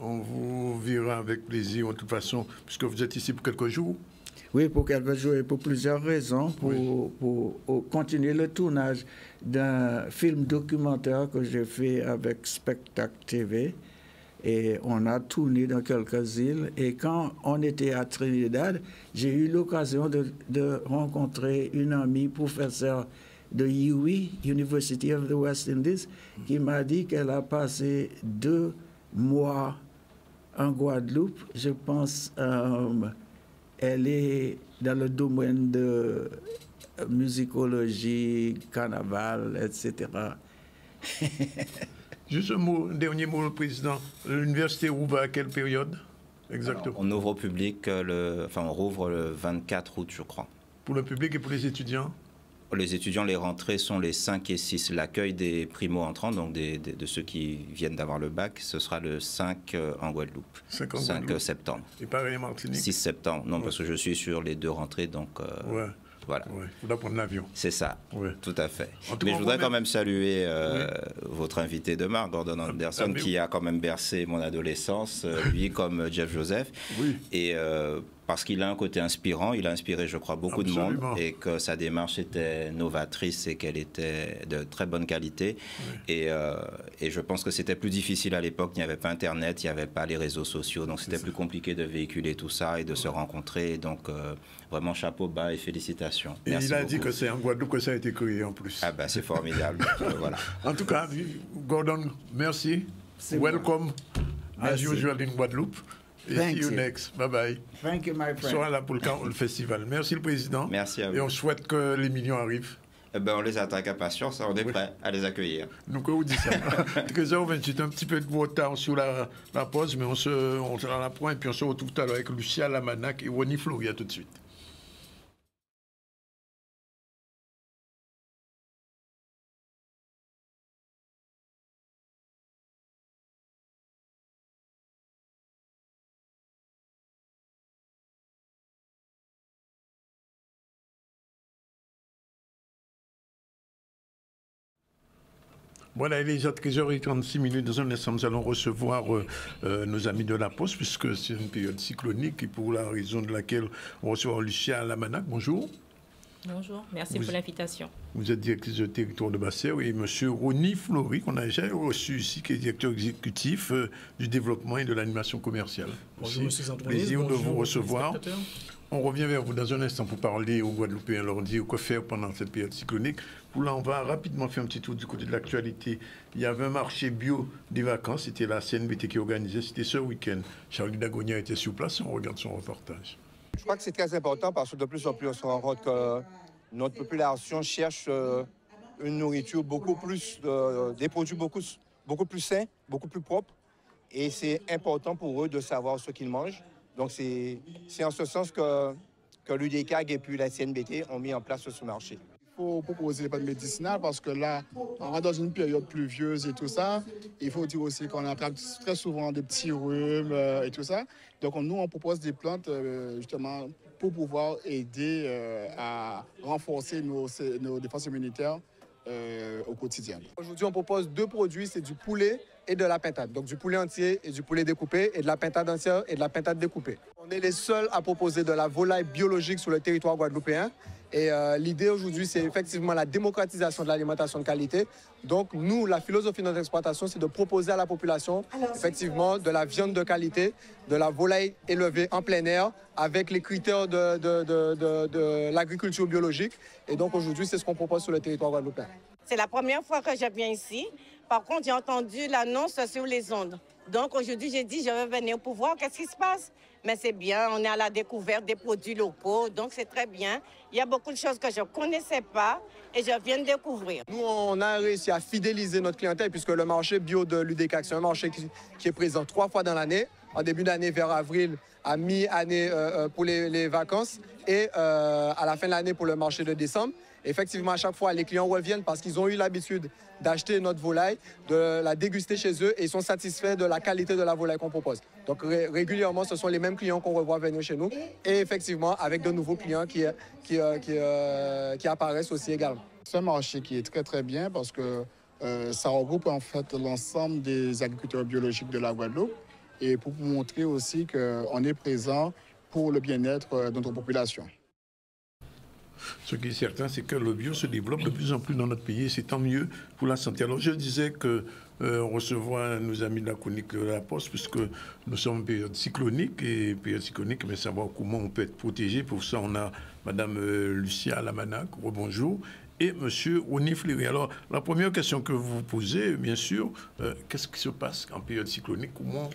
On vous verra avec plaisir, de toute façon, puisque vous êtes ici pour quelques jours. Oui, pour quelques jours et pour plusieurs raisons. Pour continuer le tournage d'un film documentaire que j'ai fait avec Spectacle TV. Et on a tourné dans quelques îles. Et quand on était à Trinidad, j'ai eu l'occasion de rencontrer une amie professeure de UWI, University of the West Indies, qui m'a dit qu'elle a passé 2 mois en Guadeloupe. Je pense elle est dans le domaine de musicologie, carnaval, etc. Juste un dernier mot, le Président. L'université ouvre à quelle période exactement? Alors, on ouvre au public, on rouvre le 24 août, je crois. Pour le public et pour les étudiants? Les étudiants, les rentrées sont les 5 et 6. L'accueil des primo-entrants, donc de ceux qui viennent d'avoir le bac, ce sera le 5 en Guadeloupe. 5 septembre. Et pareil en Martinique? 6 septembre. Non, parce que je suis sur les 2 rentrées, donc... Voilà. Il faudra prendre l'avion. C'est ça, tout à fait. Mais je voudrais quand même saluer votre invité de marque, Gordon Anderson, qui a quand même bercé mon adolescence, lui comme Jeff Joseph. Et parce qu'il a un côté inspirant, il a inspiré, je crois, beaucoup de monde, et que sa démarche était novatrice et qu'elle était de très bonne qualité. Et je pense que c'était plus difficile à l'époque, il n'y avait pas Internet, il n'y avait pas les réseaux sociaux, donc c'était plus compliqué de véhiculer tout ça et de se rencontrer. Donc vraiment chapeau bas et félicitations. Et il a dit que c'est en Guadeloupe que ça a été créé en plus. Ah ben c'est formidable. Voilà. En tout cas, Gordon, merci. Welcome as usual in Guadeloupe. Et see you next. Bye bye. Thank you, my friend. On sera là pour le festival. Merci le Président. Merci à vous. Et on souhaite que les millions arrivent. On les attend avec impatience, on est prêt à les accueillir. Donc, on vous dit ça. 13h28, un petit peu de retard sur la pause, mais on se la prend et puis on se retrouve tout à l'heure avec Lucia Lamanac et Ronnie Floria tout de suite. Voilà, il est déjà 13h36. Dans un instant, nous allons recevoir nos amis de la Poste, puisque c'est une période cyclonique et pour la raison de laquelle on reçoit Lucia Lamanac. Bonjour. Bonjour, merci pour l'invitation. Vous êtes directrice de territoire de Basse-Terre et M. Ronnie Flory, qu'on a déjà reçu ici, qui est directeur exécutif du développement et de l'animation commerciale. Bonjour, M. Antoine. Plaisir de vous recevoir. On revient vers vous dans un instant pour parler aux Guadeloupéens, leur dire quoi faire pendant cette période cyclonique. Pour là, on va rapidement faire un petit tour du côté de l'actualité. Il y avait un marché bio des vacances, c'était la CNBT qui organisait, c'était ce week-end. Charlie Dagonia était sur place, on regarde son reportage. Je crois que c'est très important parce que de plus en plus, on se rend compte que notre population cherche une nourriture beaucoup plus, des produits beaucoup plus sains, beaucoup plus propres. Et c'est important pour eux de savoir ce qu'ils mangent. Donc c'est en ce sens que l'UDECAG et puis la CNBT ont mis en place ce marché. Il faut proposer des plantes médicinales parce que là, on va dans une période pluvieuse et tout ça. Il faut dire aussi qu'on attrape très souvent des petits rhumes et tout ça. Donc nous, on propose des plantes justement pour pouvoir aider à renforcer nos défenses immunitaires au quotidien. Aujourd'hui, on propose 2 produits, c'est du poulet et de la pintade. Donc du poulet entier et du poulet découpé, et de la pintade entière et de la pintade découpée. On est les seuls à proposer de la volaille biologique sur le territoire guadeloupéen. Et l'idée aujourd'hui, c'est effectivement la démocratisation de l'alimentation de qualité. Donc nous, la philosophie de notre exploitation, c'est de proposer à la population effectivement de la viande de qualité, de la volaille élevée en plein air, avec les critères de l'agriculture biologique. Et donc aujourd'hui, c'est ce qu'on propose sur le territoire guadeloupéen. C'est la première fois que je viens ici. Par contre, j'ai entendu l'annonce sur les ondes. Donc aujourd'hui, j'ai dit, je vais venir pour voir qu'est-ce qui se passe. Mais c'est bien, on est à la découverte des produits locaux, donc c'est très bien. Il y a beaucoup de choses que je ne connaissais pas et je viens de découvrir. Nous, on a réussi à fidéliser notre clientèle puisque le marché bio de l'UDECAC, c'est un marché qui est présent 3 fois dans l'année, en début d'année vers avril, à mi-année pour les vacances et à la fin de l'année pour le marché de décembre. Effectivement, à chaque fois, les clients reviennent parce qu'ils ont eu l'habitude d'acheter notre volaille, de la déguster chez eux et ils sont satisfaits de la qualité de la volaille qu'on propose. Donc régulièrement, ce sont les mêmes clients qu'on revoit venir chez nous et effectivement avec de nouveaux clients qui apparaissent aussi également. C'est un marché qui est très très bien parce que ça regroupe en fait l'ensemble des agriculteurs biologiques de la Guadeloupe et pour montrer aussi qu'on est présent pour le bien-être de notre population. Ce qui est certain, c'est que le bio se développe de plus en plus dans notre pays et c'est tant mieux pour la santé. Alors je disais que on recevra nos amis de la chronique de la Poste puisque nous sommes en période cyclonique et période cyclonique, mais savoir comment on peut être protégé. Pour ça, on a Madame Lucia Lamanac, bonjour, et Monsieur Oni Fleury. Alors la première question que vous posez, bien sûr, qu'est-ce qui se passe en période cyclonique? Comment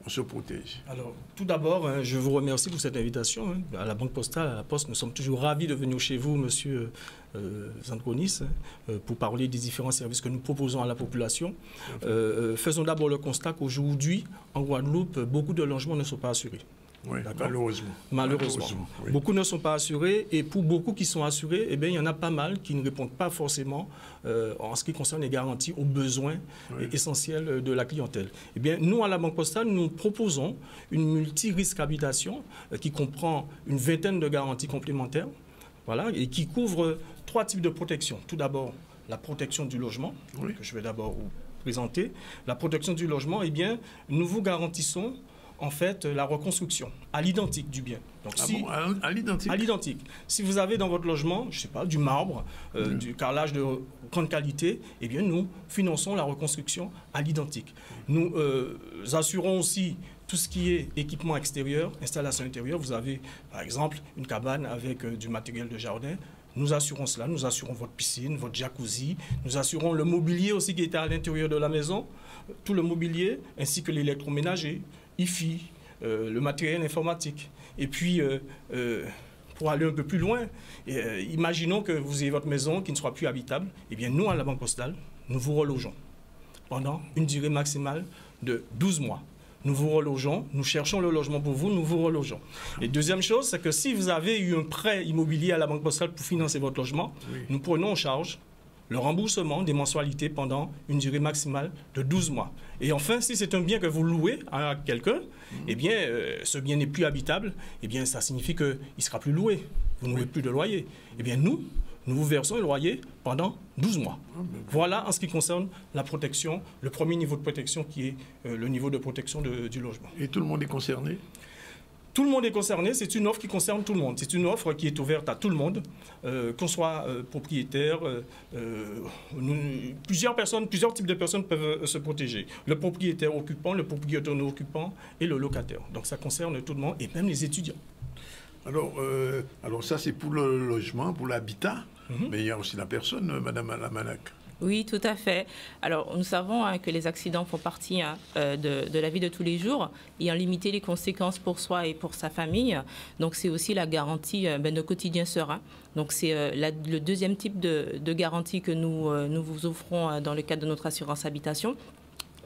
on se protège? Alors, tout d'abord, je vous remercie pour cette invitation. À la Banque Postale, à la Poste, nous sommes toujours ravis de venir chez vous, Monsieur Zanconis, pour parler des différents services que nous proposons à la population. Faisons d'abord le constat qu'aujourd'hui, en Guadeloupe, beaucoup de logements ne sont pas assurés. Oui, malheureusement. Malheureusement. Oui. Beaucoup ne sont pas assurés et pour beaucoup qui sont assurés, eh bien, il y en a pas mal qui ne répondent pas forcément en ce qui concerne les garanties aux besoins essentiels de la clientèle. Eh bien, nous, à la Banque Postale, nous proposons une multi-risque habitation qui comprend une vingtaine de garanties complémentaires, voilà, et qui couvre 3 types de protection. Tout d'abord, la protection du logement, que je vais d'abord vous présenter. La protection du logement, eh bien, nous vous garantissons en fait la reconstruction à l'identique du bien. Donc, à l'identique? À l'identique. Si vous avez dans votre logement, je ne sais pas, du marbre, du carrelage de grande qualité, eh bien nous finançons la reconstruction à l'identique. Nous assurons aussi tout ce qui est équipement extérieur, installation intérieure. Vous avez par exemple une cabane avec du matériel de jardin. Nous assurons cela, nous assurons votre piscine, votre jacuzzi, nous assurons le mobilier aussi qui est à l'intérieur de la maison, tout le mobilier ainsi que l'électroménager, IFI, le matériel informatique. Et puis, pour aller un peu plus loin, imaginons que vous ayez votre maison qui ne soit plus habitable. Eh bien, nous, à la Banque Postale, nous vous relogeons pendant une durée maximale de 12 mois. Nous vous relogeons, nous cherchons le logement pour vous, nous vous relogeons. Et deuxième chose, c'est que si vous avez eu un prêt immobilier à la Banque Postale pour financer votre logement, nous prenons en charge le remboursement des mensualités pendant une durée maximale de 12 mois. Et enfin, si c'est un bien que vous louez à quelqu'un, eh bien, ce bien n'est plus habitable, eh bien, ça signifie qu'il ne sera plus loué. Vous n'aurez plus de loyer. Eh bien, nous vous versons le loyer pendant 12 mois. Voilà en ce qui concerne la protection, le premier niveau de protection qui est le niveau de protection du logement. Et tout le monde est concerné? Tout le monde est concerné, c'est une offre qui concerne tout le monde. C'est une offre qui est ouverte à tout le monde, qu'on soit propriétaire. Plusieurs types de personnes peuvent se protéger. Le propriétaire occupant, le propriétaire non occupant et le locataire. Donc ça concerne tout le monde et même les étudiants. Alors ça c'est pour le logement, pour l'habitat, mais il y a aussi la personne, Madame Lamanac. Oui, tout à fait. Alors, nous savons que les accidents font partie de la vie de tous les jours et en limiter les conséquences pour soi et pour sa famille. Donc, c'est aussi la garantie de quotidien serein. Donc, c'est le deuxième type de garantie que nous vous offrons dans le cadre de notre assurance habitation.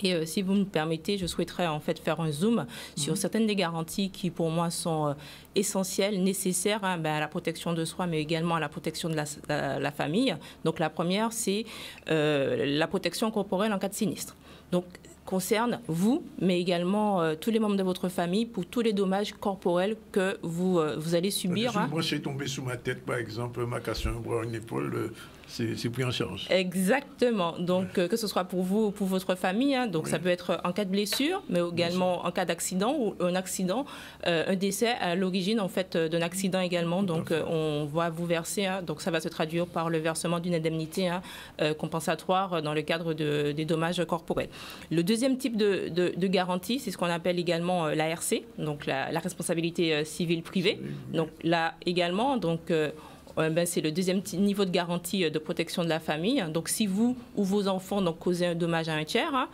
Et si vous me permettez, je souhaiterais en fait faire un zoom sur certaines des garanties qui pour moi sont essentielles, nécessaires à la protection de soi, mais également à la protection de la famille. Donc la première, c'est la protection corporelle en cas de sinistre. Donc concerne vous, mais également tous les membres de votre famille pour tous les dommages corporels que vous allez subir. Si moi je suis tombé sous ma tête, par exemple, ma cassé un bras, une épaule, c'est pris en charge. Exactement. Donc, que ce soit pour vous ou pour votre famille, hein, donc ça peut être en cas de blessure, mais également en cas d'accident ou un accident, un décès à l'origine en fait d'un accident également. Donc, on va vous verser, hein, donc ça va se traduire par le versement d'une indemnité compensatoire dans le cadre des dommages corporels. Le deuxième type de garantie, c'est ce qu'on appelle également l'ARC, donc la responsabilité civile privée. Donc là également, donc c'est le deuxième niveau de garantie de protection de la famille. Donc, si vous ou vos enfants causez un dommage à un tiers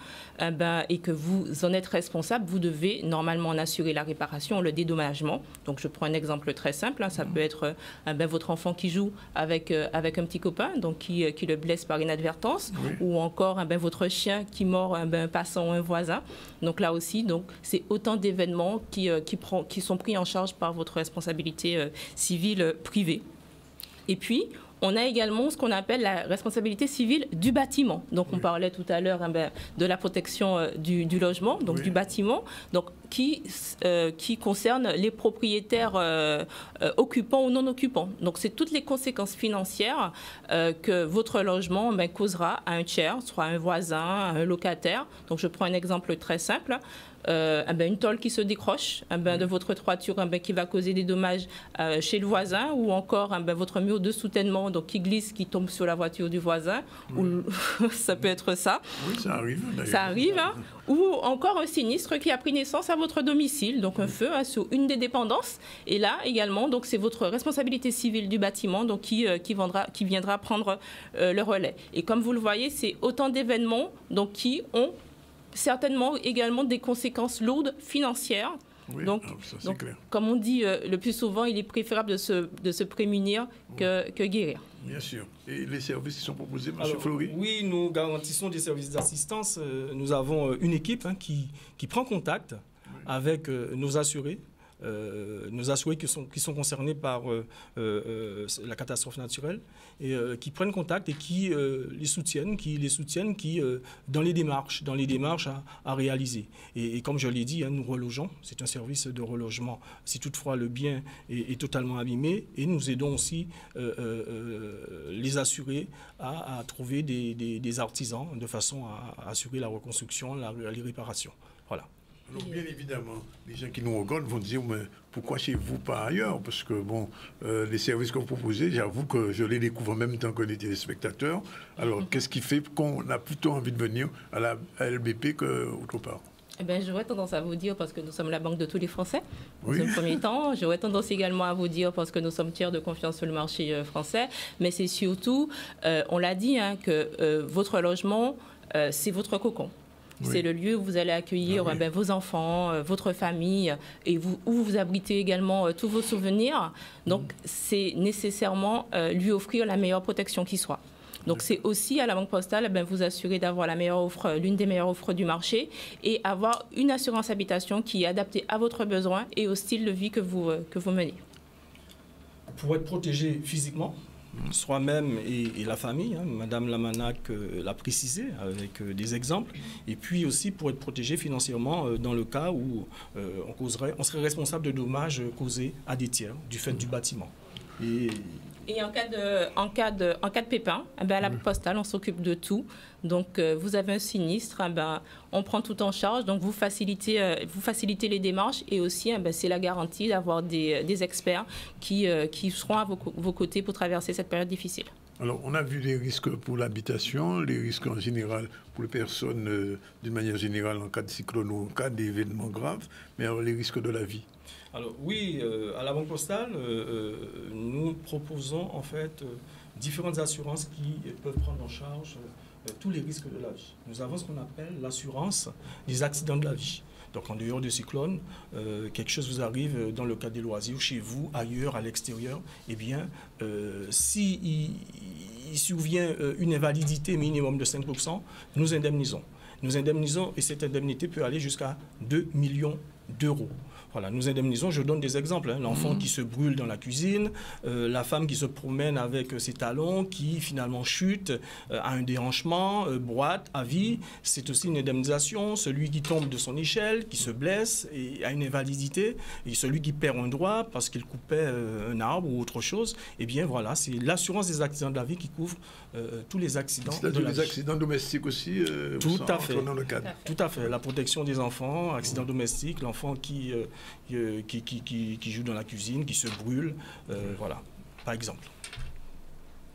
et que vous en êtes responsable, vous devez normalement en assurer la réparation, le dédommagement. Donc, je prends un exemple très simple. Ça peut être votre enfant qui joue avec un petit copain, donc qui le blesse par inadvertance, ou encore votre chien qui mord un passant ou un voisin. Donc, là aussi, c'est autant d'événements qui sont pris en charge par votre responsabilité civile privée. Et puis, on a également ce qu'on appelle la responsabilité civile du bâtiment. Donc, on parlait tout à l'heure de la protection du logement, donc du bâtiment, donc qui concerne les propriétaires occupants ou non occupants. Donc, c'est toutes les conséquences financières que votre logement causera à un tiers, soit un voisin, un locataire. Donc, je prends un exemple très simple. Une tôle qui se décroche de votre toiture qui va causer des dommages chez le voisin, ou encore votre mur de soutènement qui glisse, qui tombe sur la voiture du voisin. Ou, ça peut être ça. Oui, ça arrive. Ça arrive. Hein. Ou encore un sinistre qui a pris naissance à votre domicile, donc un feu sur une des dépendances. Et là également, c'est votre responsabilité civile du bâtiment qui viendra prendre le relais. Et comme vous le voyez, c'est autant d'événements qui ont certainement également des conséquences lourdes financières. Oui, donc, clair. Comme on dit le plus souvent, il est préférable de se prémunir que guérir. Bien sûr. Et les services qui sont proposés, M. Fleury? Oui, nous garantissons des services d'assistance. Nous avons une équipe qui prend contact avec nos assurés qui sont concernés par la catastrophe naturelle, et qui prennent contact et qui les soutiennent dans les démarches à réaliser. Et comme je l'ai dit, nous relogeons. C'est un service de relogement si toutefois le bien est totalement abîmé, et nous aidons aussi les assurés à trouver des artisans de façon à assurer la reconstruction, les réparations. Voilà. Alors, bien évidemment, les gens qui nous regardent vont dire, mais pourquoi chez vous pas ailleurs? Parce que, les services que vous proposez, j'avoue que je les découvre en même temps que les téléspectateurs. Alors, qu'est-ce qui fait qu'on a plutôt envie de venir à la LBP qu'autre part? J'aurais tendance à vous dire, parce que nous sommes la banque de tous les Français, dans un premier temps. J'aurais tendance également à vous dire, parce que nous sommes tiers de confiance sur le marché français. Mais c'est surtout, on l'a dit, que votre logement, c'est votre cocon. C'est le lieu où vous allez accueillir vos enfants, votre famille, et où vous abritez également tous vos souvenirs. Donc, c'est nécessairement lui offrir la meilleure protection qui soit. Donc, c'est aussi à la Banque Postale vous assurer d'avoir la meilleure offre, l'une des meilleures offres du marché, et avoir une assurance habitation qui est adaptée à votre besoin et au style de vie que vous menez. Pour être protégé physiquement, soi-même et la famille, Madame Lamanac l'a précisé avec des exemples, et puis aussi pour être protégé financièrement dans le cas où on serait responsable de dommages causés à des tiers du fait du bâtiment. Et en cas de pépin, à la Postale, on s'occupe de tout. Donc, vous avez un sinistre, on prend tout en charge. Donc, vous facilitez les démarches, et aussi, c'est la garantie d'avoir des experts qui seront à vos côtés pour traverser cette période difficile. Alors, on a vu les risques pour l'habitation, les risques en général pour les personnes, d'une manière générale, en cas de cyclone ou en cas d'événements graves, mais alors les risques de la vie. Alors oui, à la Banque Postale, nous proposons en fait différentes assurances qui peuvent prendre en charge tous les risques de la vie. Nous avons ce qu'on appelle l'assurance des accidents de la vie. Donc en dehors de cyclone, quelque chose vous arrive dans le cadre des loisirs, chez vous, ailleurs, à l'extérieur, eh bien, s'il survient une invalidité minimum de 5%, nous indemnisons. Nous indemnisons, et cette indemnité peut aller jusqu'à 2 millions d'euros. Voilà, nous indemnisons, je donne des exemples, hein, l'enfant qui se brûle dans la cuisine, la femme qui se promène avec ses talons, qui finalement chute, a un déhanchement, boite à vie, c'est aussi une indemnisation. Celui qui tombe de son échelle, qui se blesse et a une invalidité, et celui qui perd un doigt parce qu'il coupait un arbre ou autre chose, eh bien voilà, c'est l'assurance des accidents de la vie qui couvre tous les accidents de la vie. Les accidents domestiques aussi tout à fait. dans le cadre. Tout à fait, la protection des enfants, accidents domestiques, l'enfant qui joue dans la cuisine, qui se brûle, voilà, par exemple.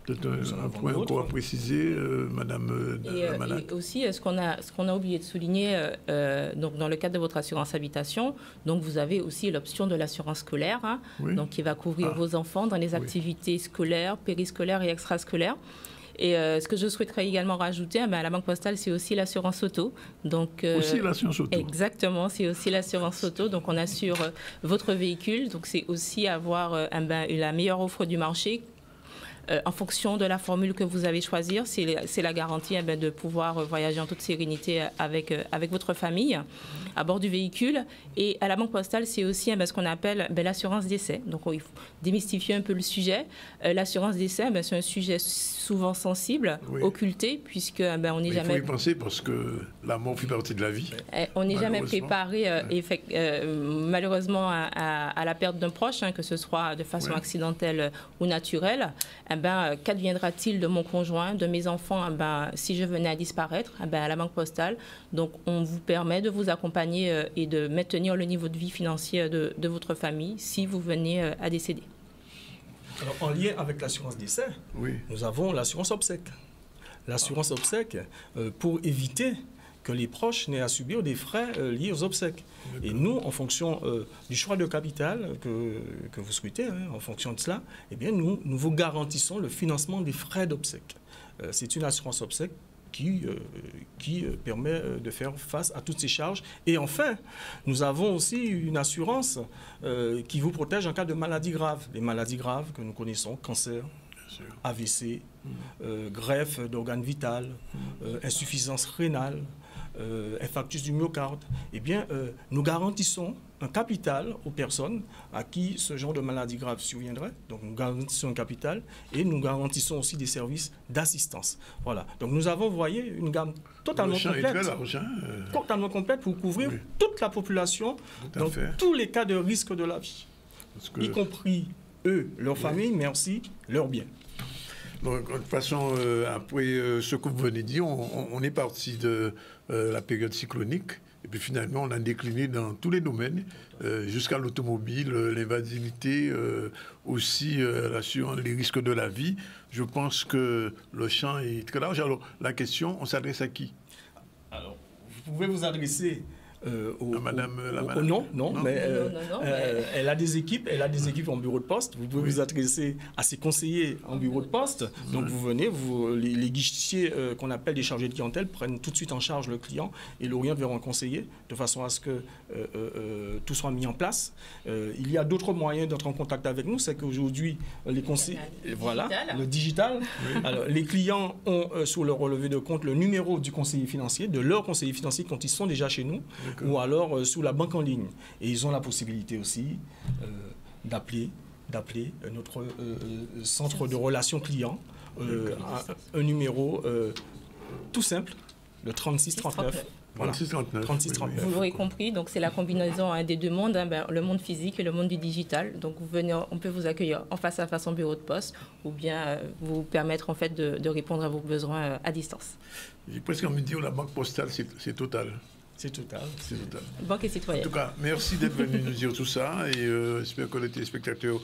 Peut-être un point encore à préciser, Madame Lamanac. Et aussi, ce qu'on a oublié de souligner, donc dans le cadre de votre assurance habitation, donc vous avez aussi l'option de l'assurance scolaire, hein, donc qui va couvrir vos enfants dans les activités scolaires, périscolaires et extrascolaires. Et ce que je souhaiterais également rajouter, à la Banque Postale, c'est aussi l'assurance auto. Donc, aussi l'assurance auto. Exactement, c'est aussi l'assurance auto. Donc, on assure votre véhicule. Donc, c'est aussi avoir la meilleure offre du marché. En fonction de la formule que vous avez choisir, c'est la garantie de pouvoir voyager en toute sérénité avec votre famille à bord du véhicule. Et à la Banque Postale, c'est aussi ce qu'on appelle l'assurance décès. Donc, il faut démystifier un peu le sujet. L'assurance décès, c'est un sujet souvent sensible, occulté, puisque on n'est jamais... Il faut y penser parce que la mort fait partie de la vie. On n'est jamais préparé, malheureusement, à la perte d'un proche, hein, que ce soit de façon accidentelle ou naturelle. Qu'adviendra-t-il de mon conjoint, de mes enfants, si je venais à disparaître, à la Banque Postale. Donc, on vous permet de vous accompagner et de maintenir le niveau de vie financier de votre famille si vous venez à décéder. Alors, en lien avec l'assurance décès, nous avons l'assurance obsèque. L'assurance obsèque, pour éviter que les proches n'aient à subir des frais liés aux obsèques. Et nous, en fonction du choix de capital que vous souhaitez, hein, en fonction de cela, eh bien, nous vous garantissons le financement des frais d'obsèques. C'est une assurance obsèque qui permet de faire face à toutes ces charges. Et enfin, nous avons aussi une assurance qui vous protège en cas de maladies graves. Les maladies graves que nous connaissons, cancer, AVC, greffe d'organes vitaux, insuffisance rénale, infarctus du myocarde, eh bien, nous garantissons un capital aux personnes à qui ce genre de maladie grave surviendrait. Donc, nous garantissons un capital et nous garantissons aussi des services d'assistance. Voilà. Donc, nous avons, vous voyez, une gamme totalement complète. Totalement complète pour couvrir toute la population dans tous les cas de risque de la vie. Y compris eux, leur famille, mais aussi leurs biens. Donc, de toute façon, après ce que vous venez de dire, on est parti de la période cyclonique. Et puis finalement, on a décliné dans tous les domaines, jusqu'à l'automobile, l'invalidité, aussi les risques de la vie. Je pense que le champ est très large. Alors, la question, on s'adresse à qui? Alors, vous pouvez vous adresser Madame non, mais elle a des équipes en bureau de poste. Vous pouvez vous adresser à ses conseillers en bureau de poste. Donc vous venez, les guichetiers qu'on appelle des chargés de clientèle prennent tout de suite en charge le client et l'orientent vers un conseiller de façon à ce que tout soit mis en place. Il y a d'autres moyens d'entrer en contact avec nous, c'est qu'aujourd'hui les conseillers, le digital. Alors, les clients ont sur leur relevé de compte le numéro du conseiller financier, de leur conseiller financier quand ils sont déjà chez nous. Ou alors sous la banque en ligne. Et ils ont la possibilité aussi d'appeler notre centre de relations clients, un numéro tout simple, le 3639. Voilà. 3639. Vous l'aurez compris, donc c'est la combinaison des deux mondes, le monde physique et le monde du digital. Donc vous venez, on peut vous accueillir en face à face en bureau de poste ou bien vous permettre en fait de répondre à vos besoins à distance. J'ai presque envie de dire la banque postale, c'est total. C'est total. Banque et citoyenne. En tout cas, merci d'être venu nous dire tout ça et j'espère que les téléspectateurs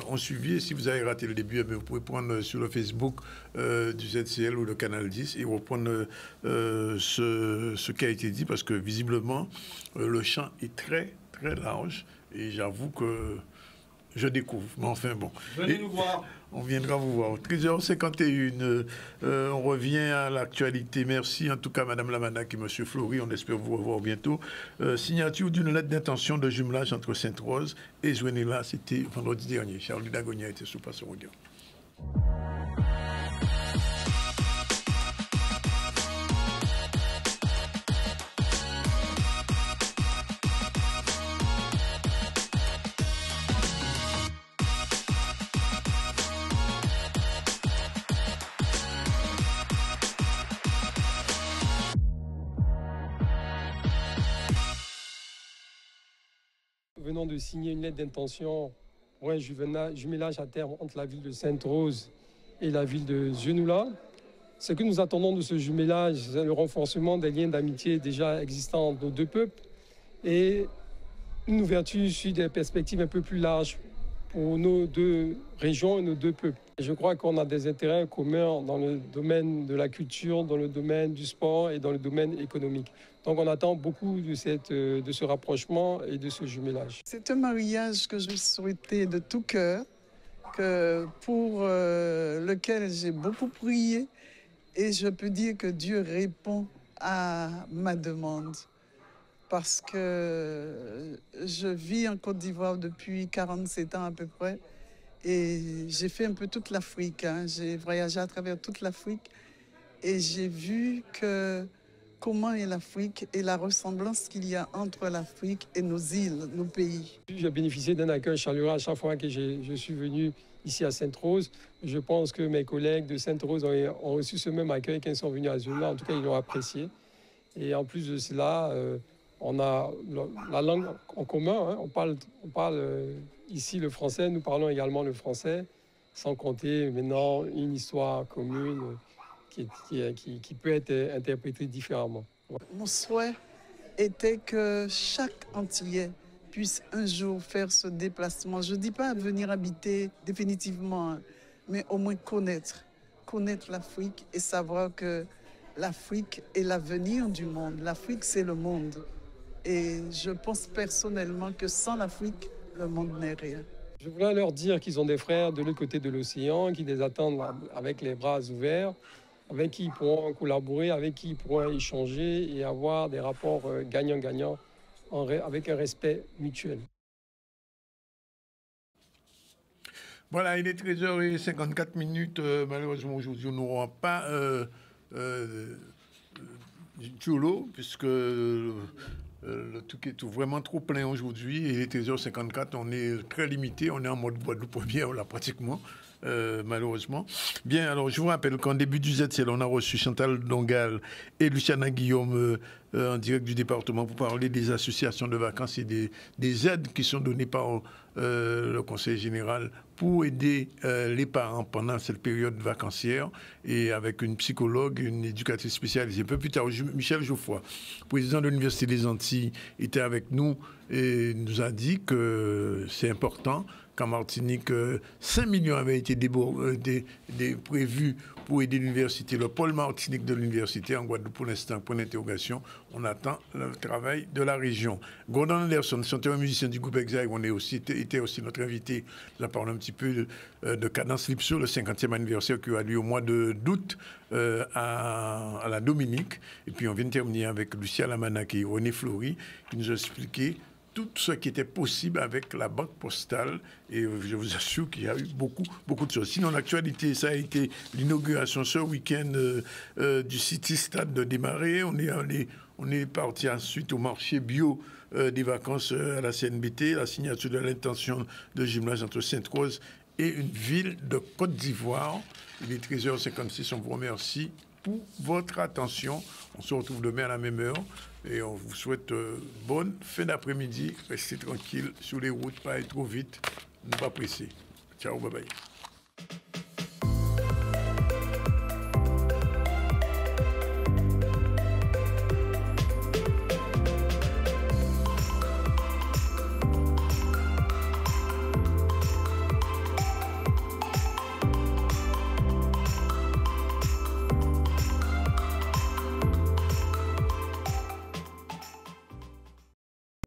ont suivi. Et si vous avez raté le début, vous pouvez prendre sur le Facebook du ZCL ou le Canal 10 et reprendre ce qui a été dit parce que visiblement, le champ est très, très large et j'avoue que je découvre. Mais enfin, bon. Venez nous voir. On viendra vous voir. 13h51, on revient à l'actualité. Merci en tout cas Madame Lamanac et Monsieur Flory. On espère vous revoir bientôt. Signature d'une lettre d'intention de jumelage entre Sainte-Rose et Zouenela. C'était vendredi dernier. Charles Dagonia était sous Passe au regard. venons de signer une lettre d'intention pour un jumelage à terme entre la ville de Sainte-Rose et la ville de Zionoula. Ce que nous attendons de ce jumelage, c'est le renforcement des liens d'amitié déjà existants entre nos deux peuples et une ouverture sur des perspectives un peu plus larges pour nos deux régions et nos deux peuples. Je crois qu'on a des intérêts communs dans le domaine de la culture, dans le domaine du sport et dans le domaine économique. Donc on attend beaucoup de ce rapprochement et de ce jumelage. C'est un mariage que je souhaitais de tout cœur, pour lequel j'ai beaucoup prié et je peux dire que Dieu répond à ma demande. Parce que je vis en Côte d'Ivoire depuis 47 ans à peu près et j'ai fait un peu toute l'Afrique. Hein. J'ai voyagé à travers toute l'Afrique et j'ai vu comment est l'Afrique et la ressemblance qu'il y a entre l'Afrique et nos îles, nos pays. J'ai bénéficié d'un accueil chaleureux à chaque fois que je suis venu ici à Sainte-Rose. Je pense que mes collègues de Sainte-Rose ont reçu ce même accueil quand ils sont venus à Zionoula. En tout cas, ils l'ont apprécié. Et en plus de cela, on a la langue en commun. Hein. On parle ici le français, nous parlons également le français, sans compter maintenant une histoire commune qui peut être interprétée différemment. Mon souhait était que chaque Antillais puisse un jour faire ce déplacement. Je ne dis pas venir habiter définitivement, hein, mais au moins connaître l'Afrique et savoir que l'Afrique est l'avenir du monde. L'Afrique, c'est le monde. Et je pense personnellement que sans l'Afrique, le monde n'est rien. Je voudrais leur dire qu'ils ont des frères de l'autre côté de l'océan, qui les attendent avec les bras ouverts, avec qui ils pourront collaborer, avec qui ils pourront échanger et avoir des rapports gagnant-gagnant avec un respect mutuel. Voilà, il est 13h54. Malheureusement, aujourd'hui, nous n'aurons pas Tcholo, puisque le truc est vraiment trop plein aujourd'hui. Il est 13h54, on est très limité. On est en mode Guadeloupe première, là, pratiquement. Malheureusement. Bien, alors je vous rappelle qu'en début du ZCL, on a reçu Chantal Dongal et Luciana Guillaume en direct du département pour parler des associations de vacances et des aides qui sont données par le Conseil général pour aider les parents pendant cette période vacancière et avec une psychologue, une éducatrice spécialisée. Un peu plus tard, Michel Geoffroy, président de l'Université des Antilles, était avec nous et nous a dit que c'est important qu'en Martinique, 5 millions avaient été prévus pour aider l'université, le pôle Martinique de l'université. En Guadeloupe, pour l'instant, point d'interrogation, on attend le travail de la région. Gordon Anderson, chanteur musicien du groupe Exile, était aussi notre invité. Nous avons parlé un petit peu de Cadence Lipso, le 50e anniversaire qui a lieu au mois d'août à la Dominique. Et puis on vient de terminer avec Lucia Lamanaki et René Fleury, qui nous a expliqué tout ce qui était possible avec la banque postale. Et je vous assure qu'il y a eu beaucoup de choses. Sinon, l'actualité, ça a été l'inauguration ce week-end du City Stade de Desmarais. On est parti ensuite au marché bio des vacances à la CNBT, la signature de l'intention de jumelage entre Sainte-Rose et une ville de Côte d'Ivoire. Il est 13h56, on vous remercie pour votre attention. On se retrouve demain à la même heure. Et on vous souhaite bonne fin d'après-midi. Restez tranquille sur les routes, pas aller trop vite, ne pas presser. Ciao, bye bye.